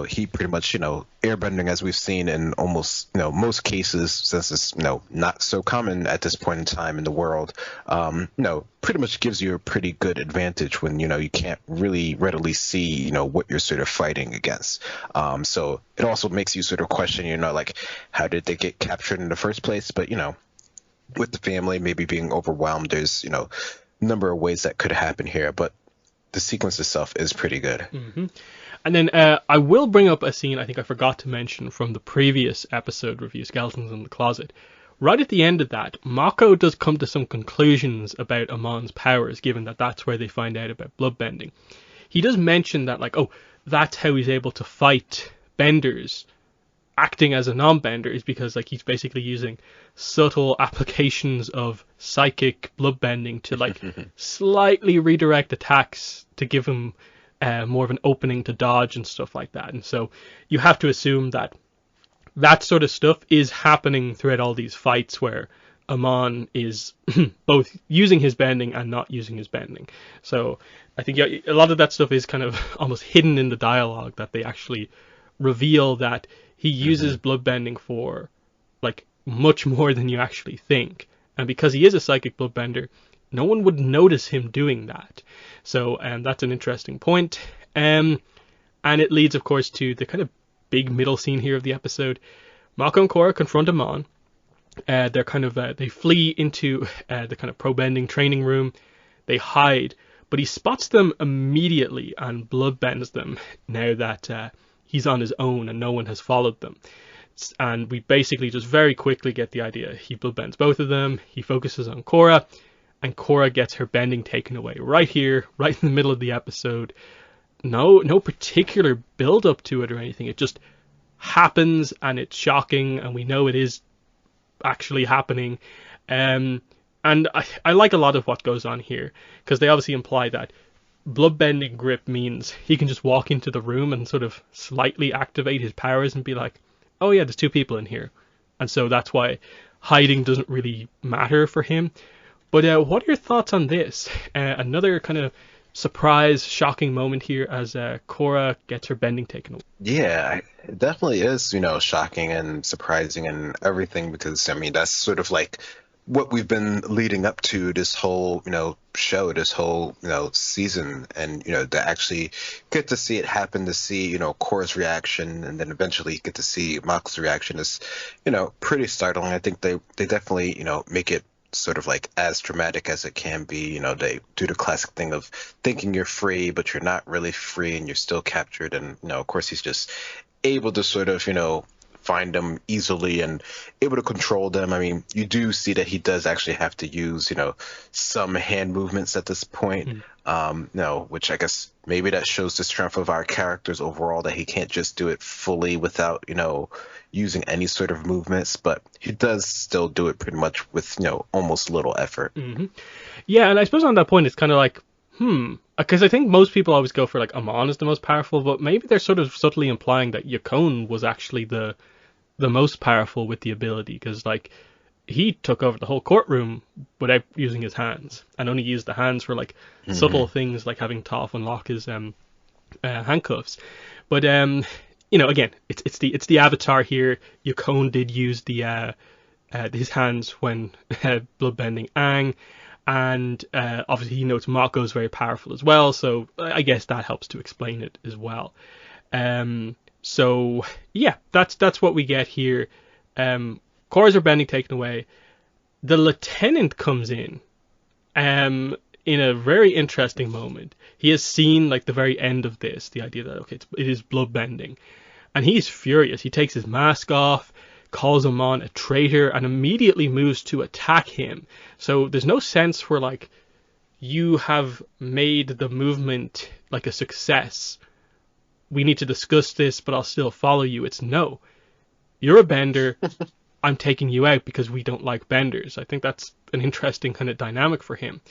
Speaker 2: he pretty much, airbending, as we've seen in almost, most cases, since it's, not so common at this point in time in the world, pretty much gives you a pretty good advantage when, you can't really readily see, what you're sort of fighting against. So it also makes you sort of question, like, how did they get captured in the first place? But, with the family maybe being overwhelmed, there's, a number of ways that could happen here. But the sequence itself is pretty good.
Speaker 1: Mm-hmm. And then I will bring up a scene I think I forgot to mention from the previous episode review, Skeletons in the Closet. Right at the end of that, Mako does come to some conclusions about Amon's powers, given that that's where they find out about bloodbending. He does mention that, like, oh, that's how he's able to fight benders acting as a non-bender, is because, like, he's basically using subtle applications of psychic bloodbending to, like, slightly redirect attacks to give him more of an opening to dodge and stuff like that. And so you have to assume that that sort of stuff is happening throughout all these fights where Amon is both using his bending and not using his bending. So I think a lot of that stuff is kind of almost hidden in the dialogue, that they actually reveal that he uses bloodbending for, like, much more than you actually think. And because he is a psychic bloodbender, no one would notice him doing that. So that's an interesting point. And it leads, of course, to the kind of big middle scene here of the episode. Mako and Cora confront Amon. They're kind of they flee into the kind of pro-bending training room. They hide, but he spots them immediately and bloodbends them now that he's on his own and no one has followed them. And we basically just very quickly get the idea. He bloodbends both of them. He focuses on Cora, and Cora gets her bending taken away right here, right in the middle of the episode. No particular build up to it or anything. It just happens, and it's shocking, and we know it is actually happening. And I like a lot of what goes on here, because they obviously imply that bloodbending grip means he can just walk into the room and sort of slightly activate his powers and be like, oh yeah, there's two people in here. And so that's why hiding doesn't really matter for him. But what are your thoughts on this? Another kind of surprise, shocking moment here as Cora gets her bending taken away.
Speaker 2: Yeah, it definitely is, shocking and surprising and everything, because, I mean, that's sort of like what we've been leading up to this whole, show, this whole, season, and, to actually get to see it happen, to see, Cora's reaction, and then eventually get to see Mako's reaction is, pretty startling. I think they definitely, make it sort of like as dramatic as it can be. They do the classic thing of thinking you're free, but you're not really free and you're still captured. And, of course, he's just able to sort of, find them easily and able to control them. I mean, you do see that he does actually have to use, some hand movements at this point. Which I guess maybe that shows the strength of our characters overall, that he can't just do it fully without, using any sort of movements, but he does still do it pretty much with, almost little effort.
Speaker 1: Mm-hmm. Yeah, and I suppose on that point, it's kind of like, because I think most people always go for, like, Amon is the most powerful, but maybe they're sort of subtly implying that Yakone was actually the most powerful with the ability, because, like, he took over the whole courtroom without using his hands, and only used the hands for, like, subtle things like having Toph unlock his handcuffs. But again, it's the Avatar here. Yakone did use the his hands when bloodbending Aang, and obviously he knows Mako is very powerful as well, so I guess that helps to explain it as well. So yeah, that's what we get here. Cora's bending taken away. The lieutenant comes in a very interesting moment. He has seen, like, the very end of this, the idea that, okay, it is bloodbending, and he's furious. He takes his mask off, calls Amon a traitor, and immediately moves to attack him. So there's no sense where, like, you have made the movement, like, a success. We need to discuss this, but I'll still follow you. It's no. You're a bender. I'm taking you out because we don't like benders. I think that's an interesting kind of dynamic for him.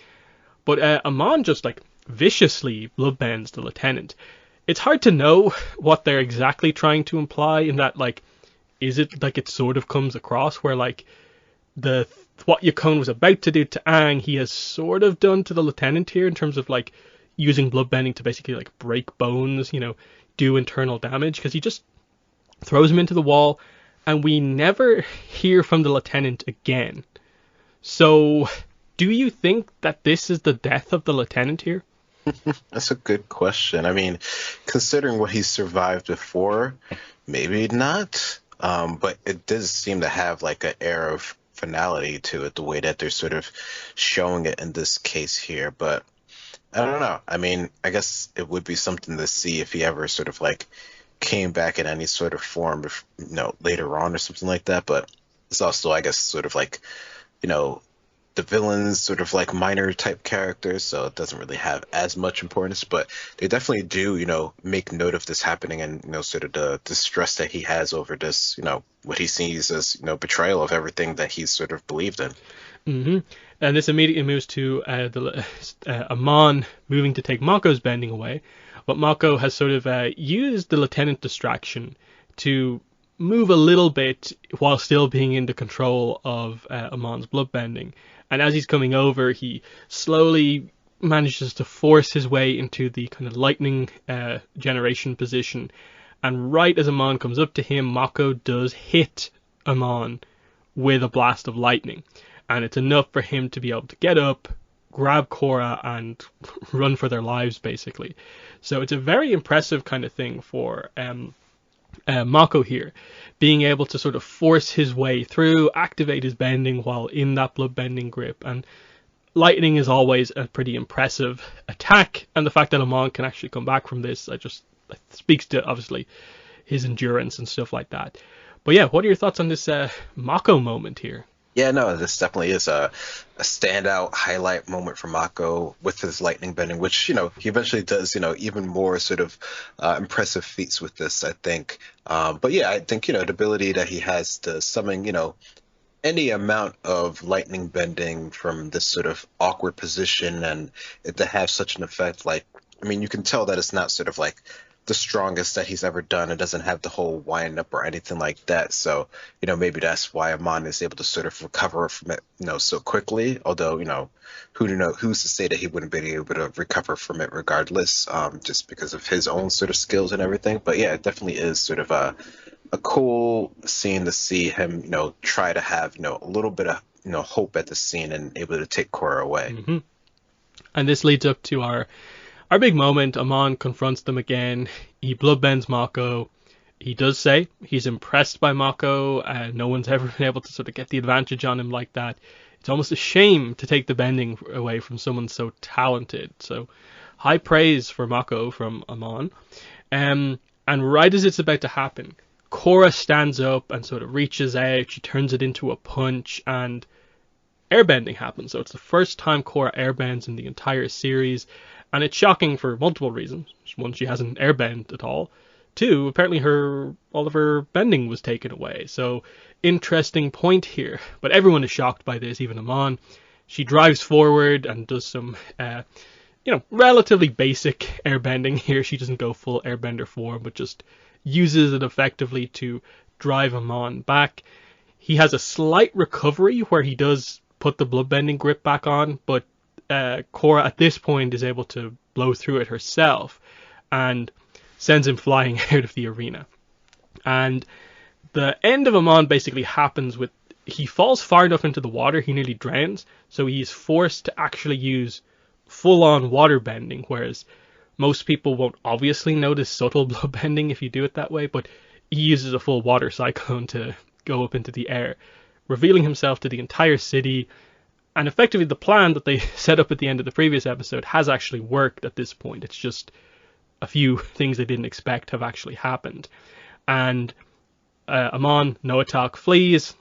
Speaker 1: But Amon just, like, viciously bloodbends the lieutenant. It's hard to know what they're exactly trying to imply in that, like, is it like it sort of comes across where, like, what Yukon was about to do to Aang, he has sort of done to the lieutenant here in terms of like using bloodbending to basically like break bones, do internal damage, because he just throws him into the wall, and we never hear from the lieutenant again. So, do you think that this is the death of the lieutenant here?
Speaker 2: That's a good question. I mean, considering what he survived before, maybe not. But it does seem to have like an air of finality to it, the way that they're sort of showing it in this case here. But I don't know. I mean, I guess it would be something to see if he ever sort of like came back in any sort of form, later on or something like that. But it's also, I guess, sort of like, the villains sort of like minor type characters, so it doesn't really have as much importance, but they definitely do, make note of this happening and, sort of the distress that he has over this, what he sees as, betrayal of everything that he's sort of believed in.
Speaker 1: Mm-hmm. And this immediately moves to Amon moving to take Mako's bending away, but Mako has sort of used the lieutenant distraction to move a little bit while still being in the control of Amon's bloodbending. And as he's coming over, he slowly manages to force his way into the kind of lightning generation position. And right as Amon comes up to him, Mako does hit Amon with a blast of lightning. And it's enough for him to be able to get up, grab Cora, and run for their lives, basically. So it's a very impressive kind of thing for Mako here, being able to sort of force his way through, activate his bending while in that bloodbending grip. And lightning is always a pretty impressive attack, and the fact that Amon can actually come back from this, speaks to obviously his endurance and stuff like that. But yeah, what are your thoughts on this Mako moment here?
Speaker 2: Yeah, no, this definitely is a standout highlight moment for Mako with his lightning bending, which, he eventually does, even more sort of impressive feats with this, I think. But yeah, I think, the ability that he has to summon, any amount of lightning bending from this sort of awkward position and it to have such an effect, like, I mean, you can tell that it's not sort of like the strongest that he's ever done. It doesn't have the whole wind up or anything like that. So, maybe that's why Amon is able to sort of recover from it, so quickly. Although, who's to say that he wouldn't be able to recover from it regardless, just because of his own sort of skills and everything. But yeah, it definitely is sort of a cool scene to see him, try to have, a little bit of, hope at the scene and able to take Cora away.
Speaker 1: Mm-hmm. And this leads up to our big moment. Amon confronts them again. He bloodbends Mako. He does say he's impressed by Mako, and no one's ever been able to sort of get the advantage on him like that. It's almost a shame to take the bending away from someone so talented. So high praise for Mako from Amon. And right as it's about to happen, Cora stands up and sort of reaches out. She turns it into a punch, and airbending happens. So it's the first time Cora airbends in the entire series. And it's shocking for multiple reasons. One, she hasn't airbend at all. Two, apparently all of her bending was taken away. So, interesting point here. But everyone is shocked by this, even Amon. She drives forward and does some, relatively basic airbending here. She doesn't go full airbender form, but just uses it effectively to drive Amon back. He has a slight recovery where he does put the bloodbending grip back on, but Cora at this point is able to blow through it herself and sends him flying out of the arena. And the end of Amon basically happens with, he falls far enough into the water, he nearly drowns, so he's forced to actually use full-on water bending, whereas most people won't obviously notice subtle blood bending if you do it that way, but he uses a full water cyclone to go up into the air, revealing himself to the entire city. And effectively, the plan that they set up at the end of the previous episode has actually worked at this point. It's just a few things they didn't expect have actually happened. And Amon, Noatak, flees.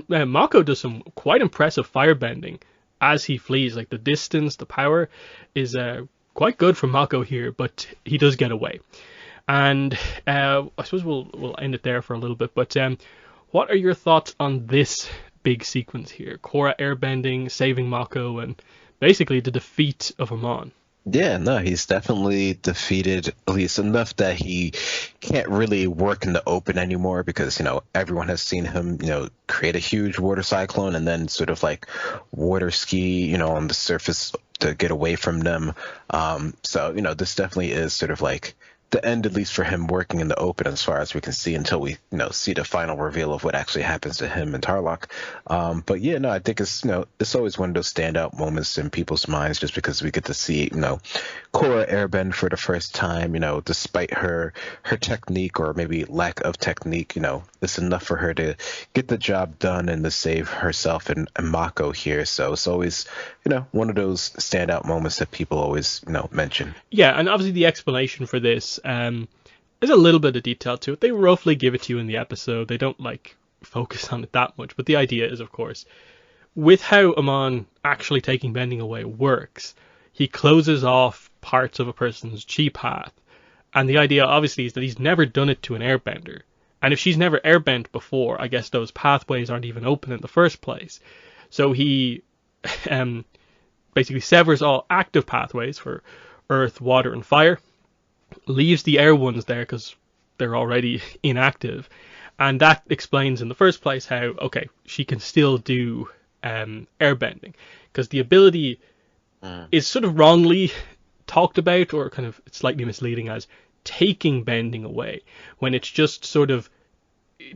Speaker 1: Mako does some quite impressive firebending as he flees. Like, the distance, the power is quite good for Mako here, but he does get away. And I suppose we'll end it there for a little bit. But what are your thoughts on this big sequence here? Cora airbending, saving Mako, and basically the defeat of Amon.
Speaker 2: Yeah, no, he's definitely defeated at least enough that he can't really work in the open anymore because, everyone has seen him, create a huge water cyclone and then sort of like water ski, on the surface to get away from them. So, this definitely is sort of like the end, at least for him working in the open as far as we can see until we, see the final reveal of what actually happens to him and Tarlock. But yeah, no, I think it's, it's always one of those standout moments in people's minds just because we get to see, Cora airbend for the first time, despite her technique or maybe lack of technique, it's enough for her to get the job done and to save herself and Mako here. So it's always, one of those standout moments that people always, mention.
Speaker 1: Yeah, and obviously the explanation for this, there's a little bit of detail to it. They roughly give it to you in the episode. They don't like focus on it that much, but the idea is, of course, with how Amon actually taking bending away works, he closes off parts of a person's chi path. And the idea, obviously, is that he's never done it to an airbender. And if she's never airbent before, I guess those pathways aren't even open in the first place. So he um, basically severs all active pathways for earth, water, and fire, leaves the air ones there because they're already inactive. And that explains in the first place how, okay, she can still do airbending. Because the ability is sort of wrongly talked about, or kind of slightly misleading, as taking bending away, when it's just sort of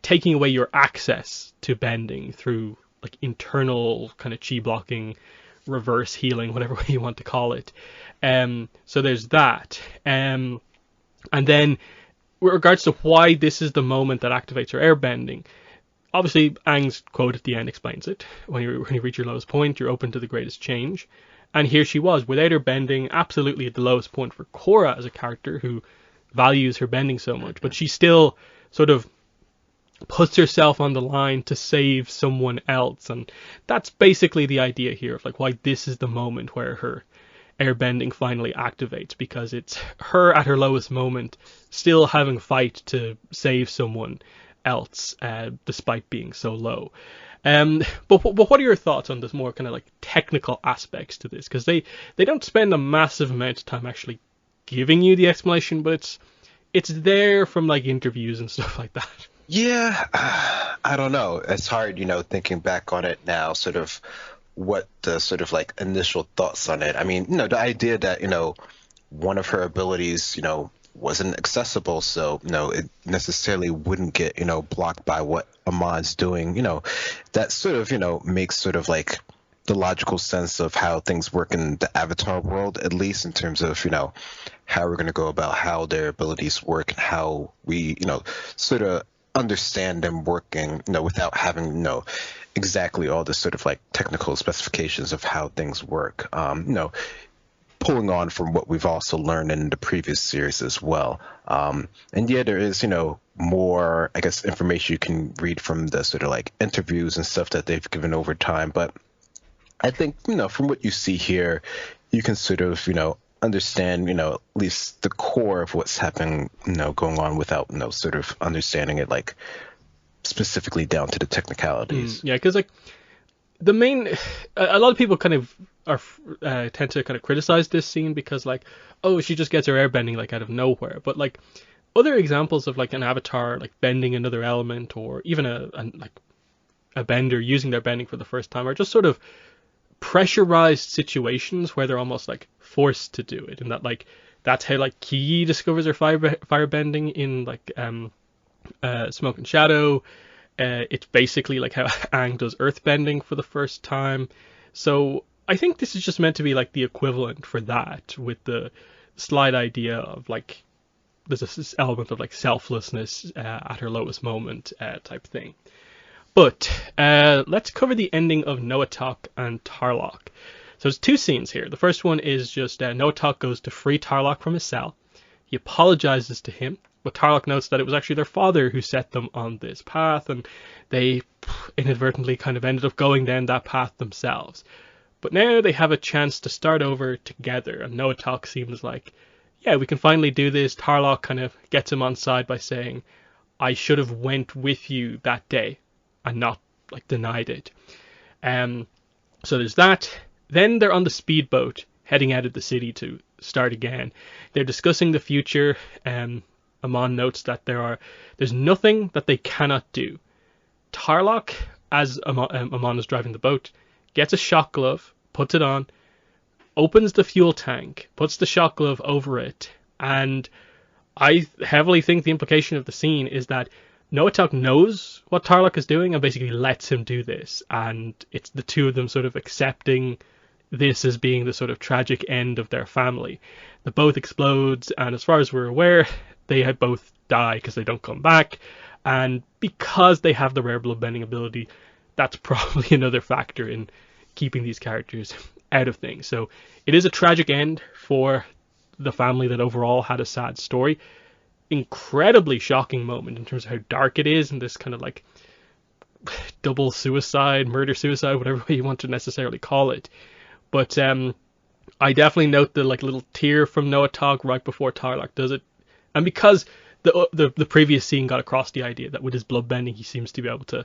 Speaker 1: taking away your access to bending through like internal kind of chi blocking, reverse healing, whatever way you want to call it. So there's that. And then with regards to why this is the moment that activates her airbending, obviously Aang's quote at the end explains it. When you reach your lowest point, you're open to the greatest change. And here she was, without her bending, absolutely at the lowest point for Cora as a character who values her bending so much. But she still sort of puts herself on the line to save someone else. And that's basically the idea here of like why this is the moment where her airbending finally activates, because it's her at her lowest moment still having a fight to save someone else, despite being so low. But what are your thoughts on this more kind of like technical aspects to this? Because they don't spend a massive amount of time actually giving you the explanation, but it's there from like interviews and stuff like that.
Speaker 2: Yeah, I don't know. It's hard, thinking back on it now, sort of what the sort of like initial thoughts on it. I mean, the idea that, one of her abilities, wasn't accessible, so, it necessarily wouldn't get, blocked by what Ahmad's doing, that sort of, makes sort of like the logical sense of how things work in the Avatar world, at least in terms of, how we're going to go about how their abilities work and how we, sort of understand them working, without having, exactly all the sort of like technical specifications of how things work. Pulling on from what we've also learned in the previous series as well. And yeah, there is, more, I guess, information you can read from the sort of like interviews and stuff that they've given over time. But I think, from what you see here, you can sort of, understand, at least the core of what's happening, going on without, sort of understanding it like specifically down to the technicalities.
Speaker 1: Yeah, because like the main, a lot of people kind of are tend to kind of criticize this scene because like, oh, she just gets her airbending like out of nowhere. But like other examples of like an avatar like bending another element, or even a bender using their bending for the first time, are just sort of pressurized situations where they're almost like forced to do it, and that like that's how like Ki discovers her fire bending in like Smoke and Shadow. It's basically like how Aang does earth bending for the first time. So I think this is just meant to be like the equivalent for that, with the slight idea of like there's this element of like selflessness at her lowest moment type thing. But let's cover the ending of Noatok and Tarlock. So there's two scenes here. The first one is just Noatok goes to free Tarlock from his cell. He apologizes to him, but Tarlock notes that it was actually their father who set them on this path, and they inadvertently kind of ended up going down that path themselves. But now they have a chance to start over together, and Noatok seems like, yeah, we can finally do this. Tarlock kind of gets him on side by saying, I should have went with you that day and not like denied it. So there's that. Then they're on the speedboat heading out of the city to start again. They're discussing the future. Amman notes that there's nothing that they cannot do. Tarlock, as Amman is driving the boat, gets a shock glove, puts it on, opens the fuel tank, puts the shock glove over it, and I heavily think the implication of the scene is that Noatok knows what Tarlock is doing and basically lets him do this, and it's the two of them sort of accepting this as being the sort of tragic end of their family. The boat explodes, and as far as we're aware, they both die because they don't come back, and because they have the rare bloodbending ability, that's probably another factor in keeping these characters out of things. So it is a tragic end for the family that overall had a sad story. Incredibly shocking moment in terms of how dark it is, and this kind of like double suicide, murder suicide, whatever way you want to necessarily call it. But I definitely note the like little tear from Noatok right before Tarlock does it, and because the previous scene got across the idea that with his bloodbending he seems to be able to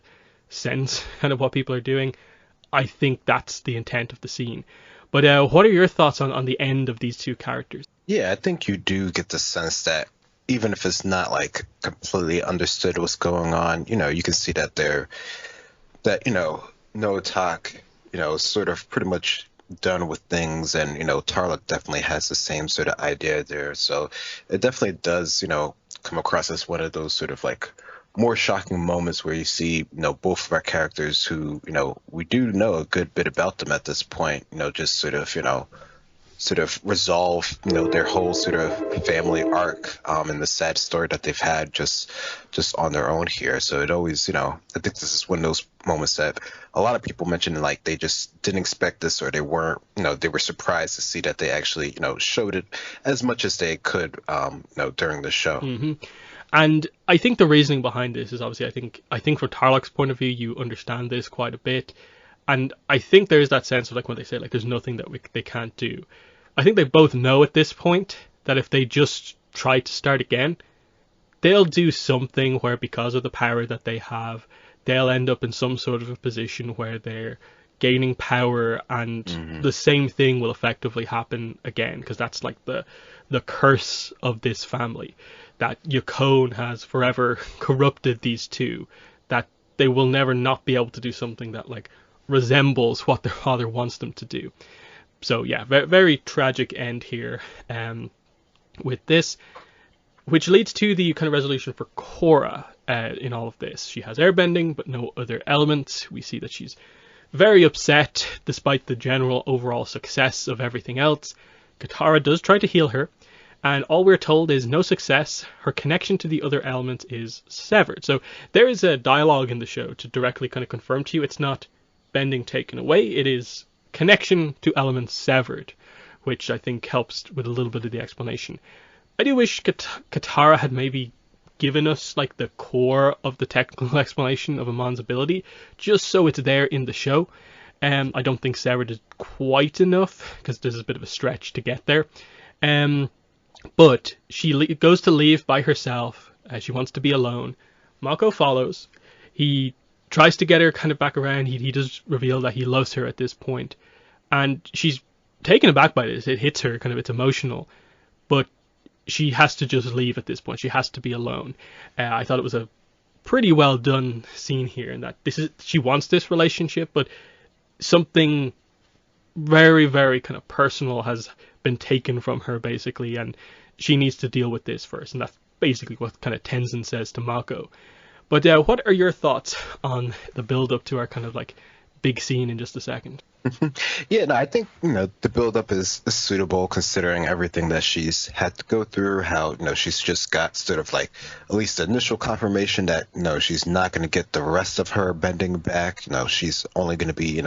Speaker 1: sense kind of what people are doing, I think that's the intent of the scene. But what are your thoughts on the end of these two characters?
Speaker 2: Yeah, I think you do get the sense that even if it's not like completely understood what's going on, you can see that Noatok, sort of pretty much done with things, and Tarlock definitely has the same sort of idea there. So it definitely does, come across as one of those sort of like more shocking moments where you see, both of our characters who, we do know a good bit about them at this point, just sort of resolve, their whole sort of family arc, and the sad story that they've had just on their own here. So it always, I think this is one of those moments that a lot of people mentioned, like they just didn't expect this, or they weren't, they were surprised to see that they actually, showed it as much as they could, during the show.
Speaker 1: Mm-hmm. And I think the reasoning behind this is obviously, I think from Tarlock's point of view, you understand this quite a bit. And I think there's that sense of like when they say like there's nothing that they can't do. I think they both know at this point that if they just try to start again, they'll do something where because of the power that they have, they'll end up in some sort of a position where they're gaining power, and the same thing will effectively happen again, because that's like the curse of this family, that Yukon has forever corrupted these two, that they will never not be able to do something that like resembles what their father wants them to do. So yeah, very, very tragic end here with this, which leads to the kind of resolution for Cora in all of this. She has airbending, but no other elements. We see that she's very upset despite the general overall success of everything else. Katara does try to heal her, and all we're told is no success. Her connection to the other elements is severed. So there is a dialogue in the show to directly kind of confirm to you it's not bending taken away, it is connection to elements severed, which I think helps with a little bit of the explanation. I do wish Katara had maybe given us like the core of the technical explanation of Amman's ability, just so it's there in the show. I don't think severed is quite enough, because there's a bit of a stretch to get there. But she goes to leave by herself. She wants to be alone. Mako follows. He tries to get her kind of back around. He does reveal that he loves her at this point, and she's taken aback by this. It hits her, kind of, it's emotional, but she has to just leave at this point. She has to be alone. I thought it was a pretty well done scene here, in that she wants this relationship, but something very, very kind of personal has been taken from her, basically, and she needs to deal with this first, and that's basically what kind of Tenzin says to Mako. But what are your thoughts on the build-up to our kind of like big scene in just a second?
Speaker 2: Yeah, no, I think, the build-up is suitable considering everything that she's had to go through, how, she's just got sort of like at least the initial confirmation that, she's not going to get the rest of her bending back. She's only going to be,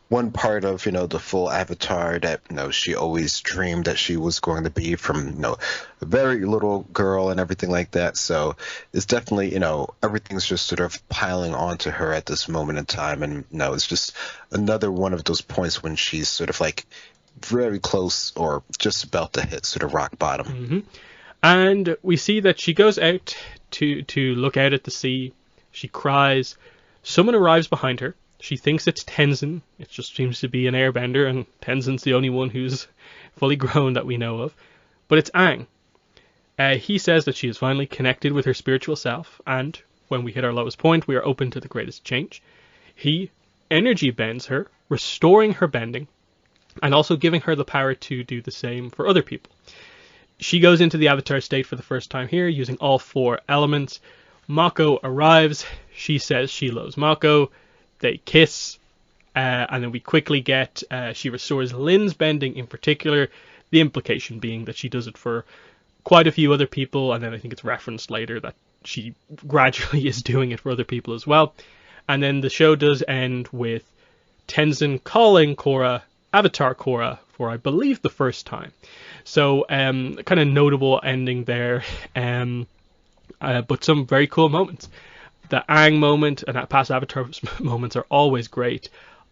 Speaker 2: one part of, the full avatar that, she always dreamed that she was going to be from, a very little girl and everything like that. So it's definitely, everything's just sort of piling onto her at this moment in time. And, it's just another one of those points when she's sort of like very close or just about to hit sort of rock bottom.
Speaker 1: Mm-hmm. And we see that she goes out to look out at the sea. She cries. Someone arrives behind her. She thinks it's Tenzin. It just seems to be an airbender, and Tenzin's the only one who's fully grown that we know of. But it's Aang. He says that she is finally connected with her spiritual self, and when we hit our lowest point, we are open to the greatest change. He energy bends her, restoring her bending, and also giving her the power to do the same for other people. She goes into the Avatar state for the first time here, using all 4 elements. Mako arrives. She says she loves Mako. They kiss, and then we quickly get she restores Lin's bending in particular, the implication being that she does it for quite a few other people, and then I think it's referenced later that she gradually is doing it for other people as well. And then the show does end with Tenzin calling Cora Avatar Cora for, I believe, the first time. So kind of notable ending there, but some very cool moments. The Aang moment and that past Avatar moments are always great.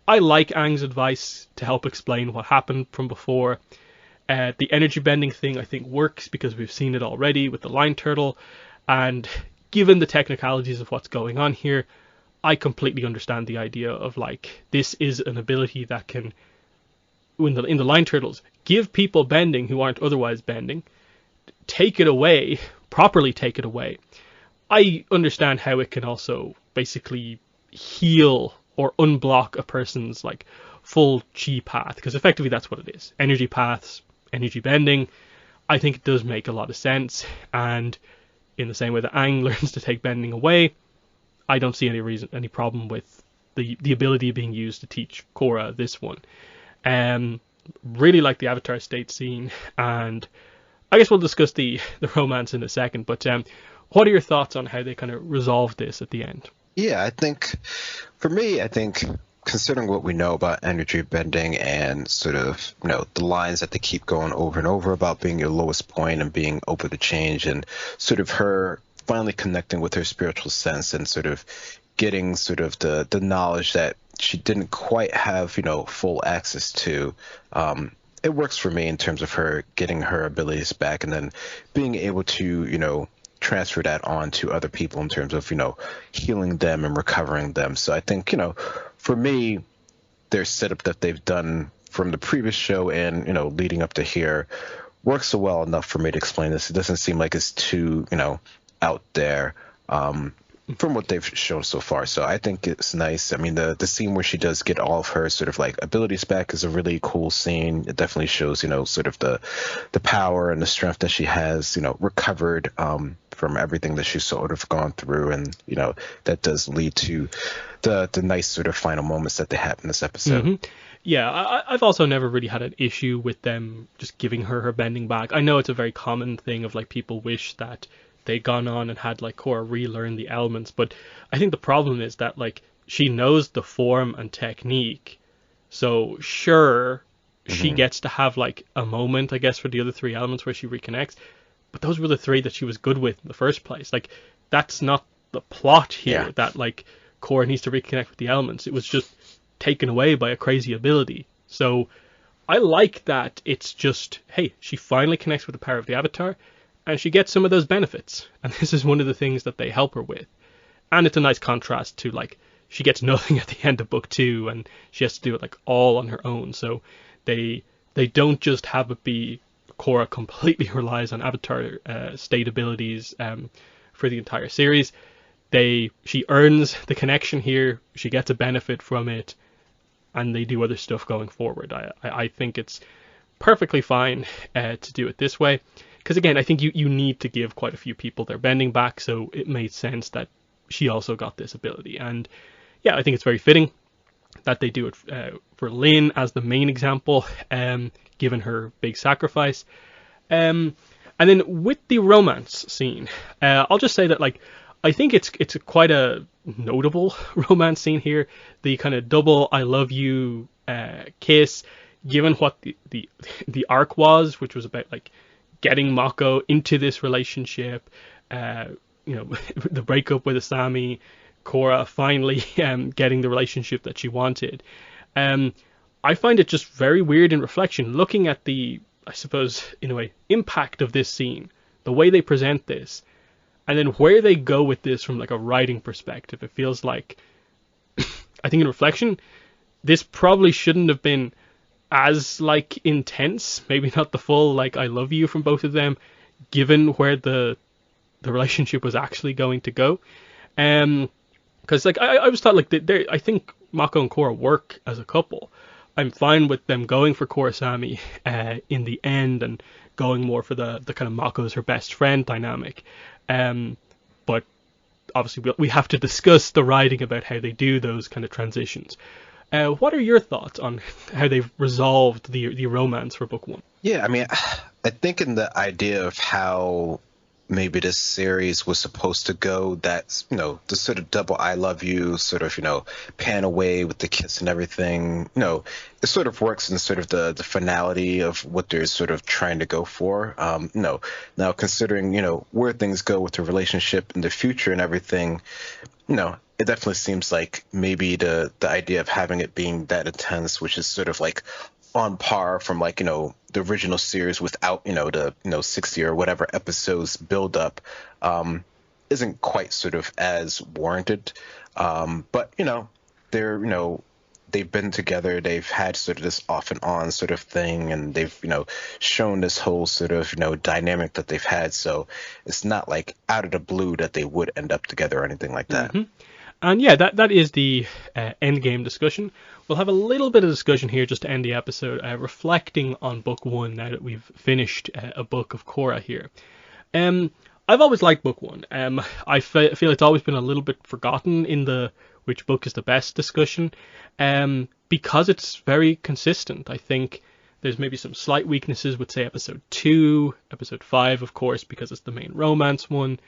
Speaker 1: I like Aang's advice to help explain what happened from before. The energy bending thing I think works because we've seen it already with the line turtle, and given the technicalities of what's going on here, I completely understand the idea of like, this is an ability that can, in the line turtles, give people bending who aren't otherwise bending, take it away, properly take it away. I understand how it can also basically heal or unblock a person's like full chi path, because effectively that's what it is. Energy paths, energy bending. I think it does make a lot of sense, and in the same way that Aang learns to take bending away, I don't see any problem with the ability being used to teach Cora this one. Really like the Avatar state scene, and I guess we'll discuss the romance in a second, but what are your thoughts on how they kind of resolved this at the end?
Speaker 2: Yeah, for me, I think considering what we know about energy bending and sort of, the lines that they keep going over and over about being your lowest point and being open to change, and sort of her finally connecting with her spiritual sense and sort of getting sort of the knowledge that she didn't quite have, full access to. It works for me in terms of her getting her abilities back and then being able to, transfer that on to other people in terms of, healing them and recovering them. So I think, for me, their setup that they've done from the previous show and, leading up to here works so well enough for me to explain this. It doesn't seem like it's too, out there from what they've shown so far. So I think it's nice. I mean, the scene where she does get all of her sort of like abilities back is a really cool scene. It definitely shows, sort of the power and the strength that she has, recovered from everything that she's sort of gone through. And, that does lead to the nice sort of final moments that they have in this episode.
Speaker 1: Mm-hmm. Yeah, I've also never really had an issue with them just giving her bending back. I know it's a very common thing of like people wish that they'd gone on and had like Cora relearn the elements, but I think the problem is that like she knows the form and technique, so sure, she gets to have like a moment, I guess, for the other 3 elements where she reconnects, but those were the 3 that she was good with in the first place. Like, that's not the plot here, that like Cora needs to reconnect with the elements. It was just taken away by a crazy ability. So I like that it's just, hey, she finally connects with the power of the Avatar, and she gets some of those benefits. And this is one of the things that they help her with. And it's a nice contrast to, like, she gets nothing at the end of book 2, and she has to do it, like, all on her own. So they don't just have it be Cora completely relies on Avatar state abilities for the entire series. She earns the connection here, she gets a benefit from it, and they do other stuff going forward. I think it's perfectly fine to do it this way. Because again, I think you need to give quite a few people their bending back, so it made sense that she also got this ability. And yeah, I think it's very fitting that they do it for Lin as the main example, given her big sacrifice. And then with the romance scene, I'll just say that like I think it's quite a notable romance scene here. The kind of double "I love you" kiss, given what the arc was, which was about like getting Mako into this relationship, the breakup with Asami, Cora finally getting the relationship that she wanted. I find it just very weird in reflection, looking at the, I suppose, in a way, impact of this scene, the way they present this, and then where they go with this from like a writing perspective. It feels like I think in reflection, this probably shouldn't have been as like intense. Maybe not the full like I love you from both of them, given where the relationship was actually going to go. Because like I was thought like I think Mako and Cora work as a couple. I'm fine with them going for Korosami in the end and going more for the kind of Mako's her best friend dynamic. But obviously we have to discuss the writing about how they do those kind of transitions. What are your thoughts on how they've resolved the romance for book one?
Speaker 2: Yeah, I mean, I think in the idea of how maybe this series was supposed to go, that's, the sort of double I love you, sort of, pan away with the kiss and everything, it sort of works in sort of the finality of what they're sort of trying to go for. No. Now, considering, where things go with the relationship in the future and everything, it definitely seems like maybe the idea of having it being that intense, which is sort of like on par from like, the original series without, the, 60 or whatever episodes build up, isn't quite sort of as warranted. But, they're, they've been together, they've had sort of this off and on sort of thing, and they've, shown this whole sort of, dynamic that they've had. So it's not like out of the blue that they would end up together or anything like that.
Speaker 1: Mm-hmm. And yeah, that is the Endgame discussion. We'll have a little bit of discussion here just to end the episode, reflecting on book one now that we've finished a book of Cora here. I've always liked book one. I feel it's always been a little bit forgotten in the which book is the best discussion, because it's very consistent. I think there's maybe some slight weaknesses with, say, episode 2, episode 5, of course, because it's the main romance one.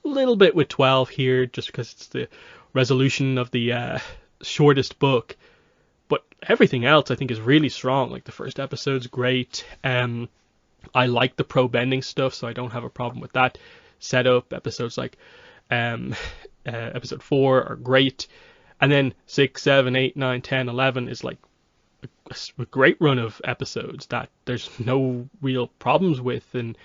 Speaker 1: A little bit with 12 here, just because it's the resolution of the shortest book. But everything else I think is really strong. Like the first episode's great. I like the pro-bending stuff, so I don't have a problem with that setup. Episodes like episode 4 are great. And then 6, 7, 8, 9, 10, 11 is like a great run of episodes that there's no real problems with, in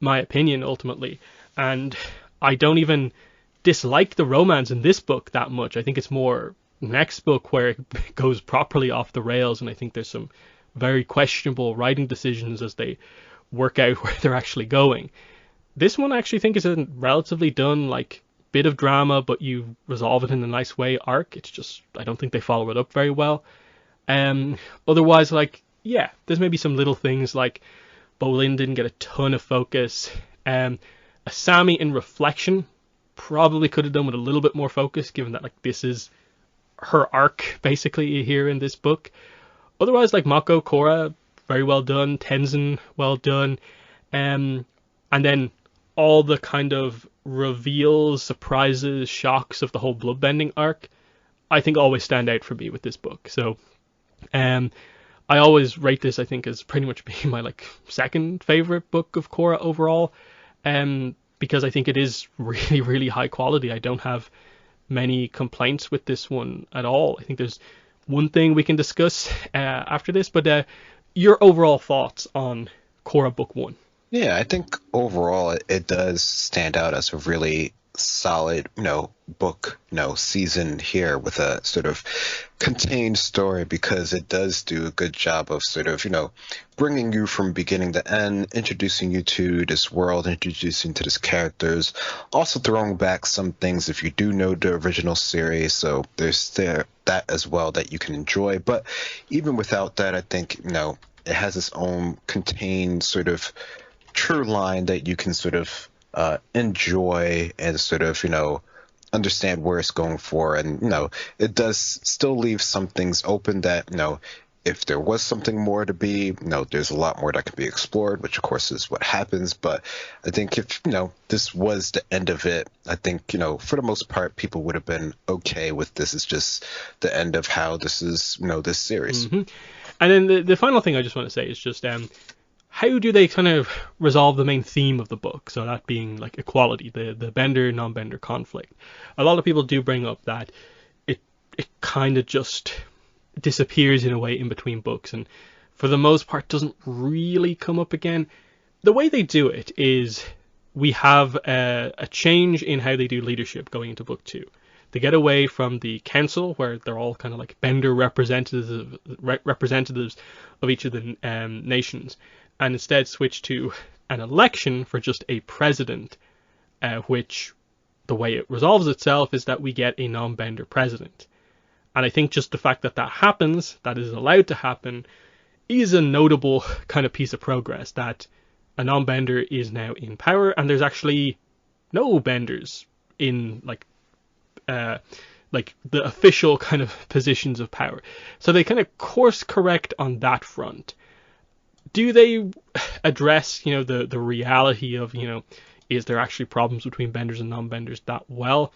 Speaker 1: my opinion, ultimately. And I don't even dislike the romance in this book that much. I think it's more next book where it goes properly off the rails, and I think there's some very questionable writing decisions as they work out where they're actually going. This one I actually think is a relatively done, like, bit of drama, but you resolve it in a nice way arc. It's just, I don't think they follow it up very well. Otherwise, like, yeah, there's maybe some little things like Bolin didn't get a ton of focus. Asami in reflection probably could have done with a little bit more focus, given that like this is her arc basically here in this book. Otherwise, like Mako, Cora, very well done. Tenzin, well done. And then all the kind of reveals, surprises, shocks of the whole bloodbending arc, I think always stand out for me with this book. So I always rate this, I think, as pretty much being my like second favorite book of Cora overall. Because I think it is really, really high quality. I don't have many complaints with this one at all. I think there's one thing we can discuss after this, but your overall thoughts on Cora Book 1?
Speaker 2: Yeah, I think overall it does stand out as a really solid, book, season here with a sort of contained story, because it does do a good job of sort of, bringing you from beginning to end, introducing you to this world, introducing to these characters, also throwing back some things if you do know the original series. So there's that as well that you can enjoy. But even without that, I think, it has its own contained sort of true line that you can sort of enjoy and sort of, understand where it's going for. And, it does still leave some things open that, if there was something more to be, there's a lot more that can be explored, which of course is what happens. But I think if, this was the end of it, I think, for the most part, people would have been okay with this. It's just the end of how this is, this series.
Speaker 1: Mm-hmm. And then the final thing I just want to say is just, how do they kind of resolve the main theme of the book? So that being like equality, the bender, non-bender conflict. A lot of people do bring up that it kind of just disappears in a way in between books, and for the most part doesn't really come up again. The way they do it is we have a change in how they do leadership going into book 2. They get away from the council, where they're all kind of like Bender representatives of each of the nations, and instead switch to an election for just a president, which the way it resolves itself is that we get a non-Bender president. And I think just the fact that that happens, that is allowed to happen, is a notable kind of piece of progress, that a non-Bender is now in power, and there's actually no Benders in the official kind of positions of power. So they kind of course correct on that front. Do they address, the reality of, is there actually problems between Benders and non-Benders that well?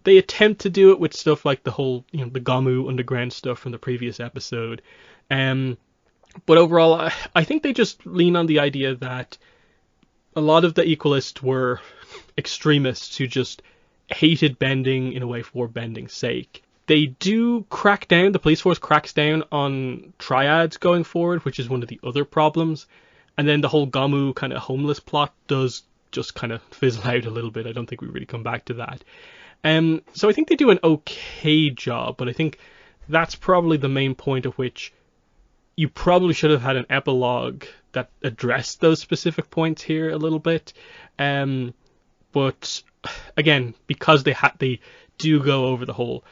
Speaker 1: They attempt to do it with stuff like the whole, the Gomu underground stuff from the previous episode. But overall, I think they just lean on the idea that a lot of the Equalists were extremists who just hated bending in a way for bending's sake. They do crack down, the police force cracks down on triads going forward, which is one of the other problems. And then the whole Gomu kind of homeless plot does just kind of fizzle out a little bit. I don't think we really come back to that. So I think they do an okay job, but I think that's probably the main point of which you probably should have had an epilogue that addressed those specific points here a little bit. But again, because they do go over the whole,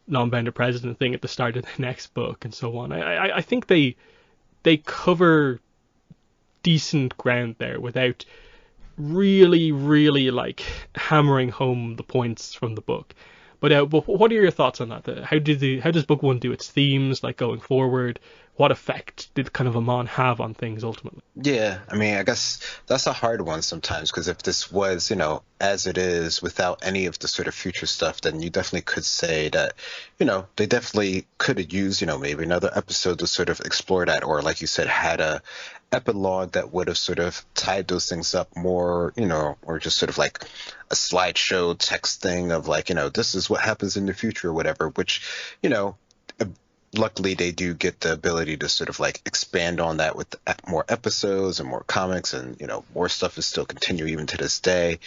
Speaker 1: non-Bender president thing at the start of the next book and so on. I think they cover decent ground there without really, really hammering home the points from the book. But what are your thoughts on that? How does book one do its themes going forward? What effect did kind of Amman have on things ultimately?
Speaker 2: Yeah, I mean, I guess that's a hard one sometimes, because if this was, as it is without any of the sort of future stuff, then you definitely could say that, they definitely could have used, maybe another episode to sort of explore that, or like you said, had a epilogue that would have sort of tied those things up more, or just sort of like a slideshow text thing of this is what happens in the future or whatever, which, luckily they do get the ability to sort of expand on that with more episodes and more comics, and more stuff is still continue even to this day.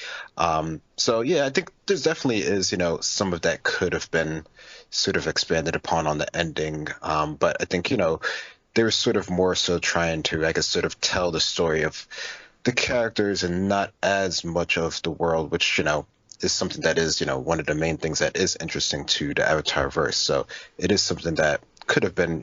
Speaker 2: So yeah, I think there's definitely is some of that could have been sort of expanded upon on the ending, but I think they were sort of more so trying to, I guess, sort of tell the story of the characters and not as much of the world, which is something that is one of the main things that is interesting to the Avatar verse. So it is something that could have been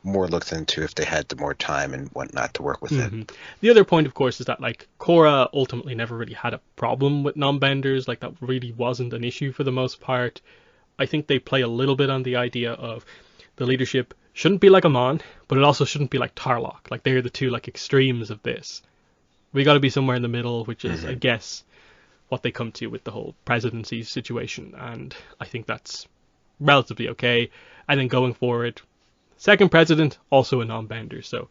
Speaker 2: more looked into if they had the more time and whatnot to work with it.
Speaker 1: The other point, of course, is that Cora ultimately never really had a problem with non-Benders. That really wasn't an issue for the most part. I think they play a little bit on the idea of the leadership shouldn't be like Amman, but it also shouldn't be like Tarlock. They're the two extremes of this. We got to be somewhere in the middle, which is, I guess, what they come to with the whole presidency situation, and I think that's relatively okay. And then going forward, second president, also a non-Bender, so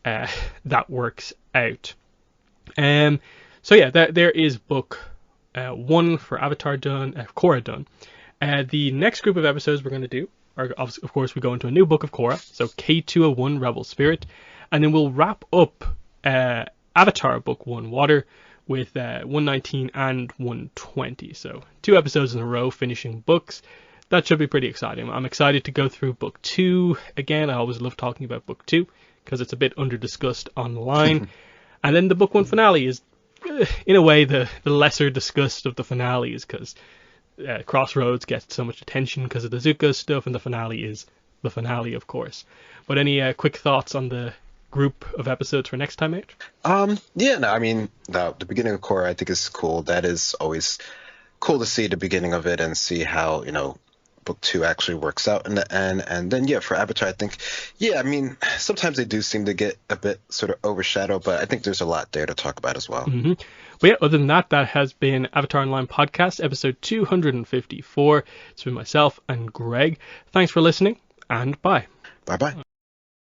Speaker 1: that works out. So yeah, there is book one for Avatar done, Cora done. The next group of episodes we're going to do are, of course, we go into a new book of Cora, so K201 Rebel Spirit, and then we'll wrap up Avatar book 1 Water with 119 and 120. So 2 episodes in a row finishing books. That should be pretty exciting. I'm excited to go through book 2 again. I always love talking about book 2 because it's a bit under-discussed online. And then the book 1 finale is, in a way, the lesser discussed of the finales, because Crossroads gets so much attention because of the Zuko stuff, and the finale is the finale, of course. But any quick thoughts on the group of episodes for next time out?
Speaker 2: Yeah, no, I mean, the beginning of Cora I think is cool. That is always cool to see the beginning of it and see how, book 2 actually works out in the end. And then, yeah, for Avatar, I think, yeah, I mean, sometimes they do seem to get a bit sort of overshadowed, but I think there's a lot there to talk about as well.
Speaker 1: But yeah, other than that, that has been Avatar Online Podcast, episode 254. It's been myself and Greg. Thanks for listening, and bye.
Speaker 2: Bye-bye.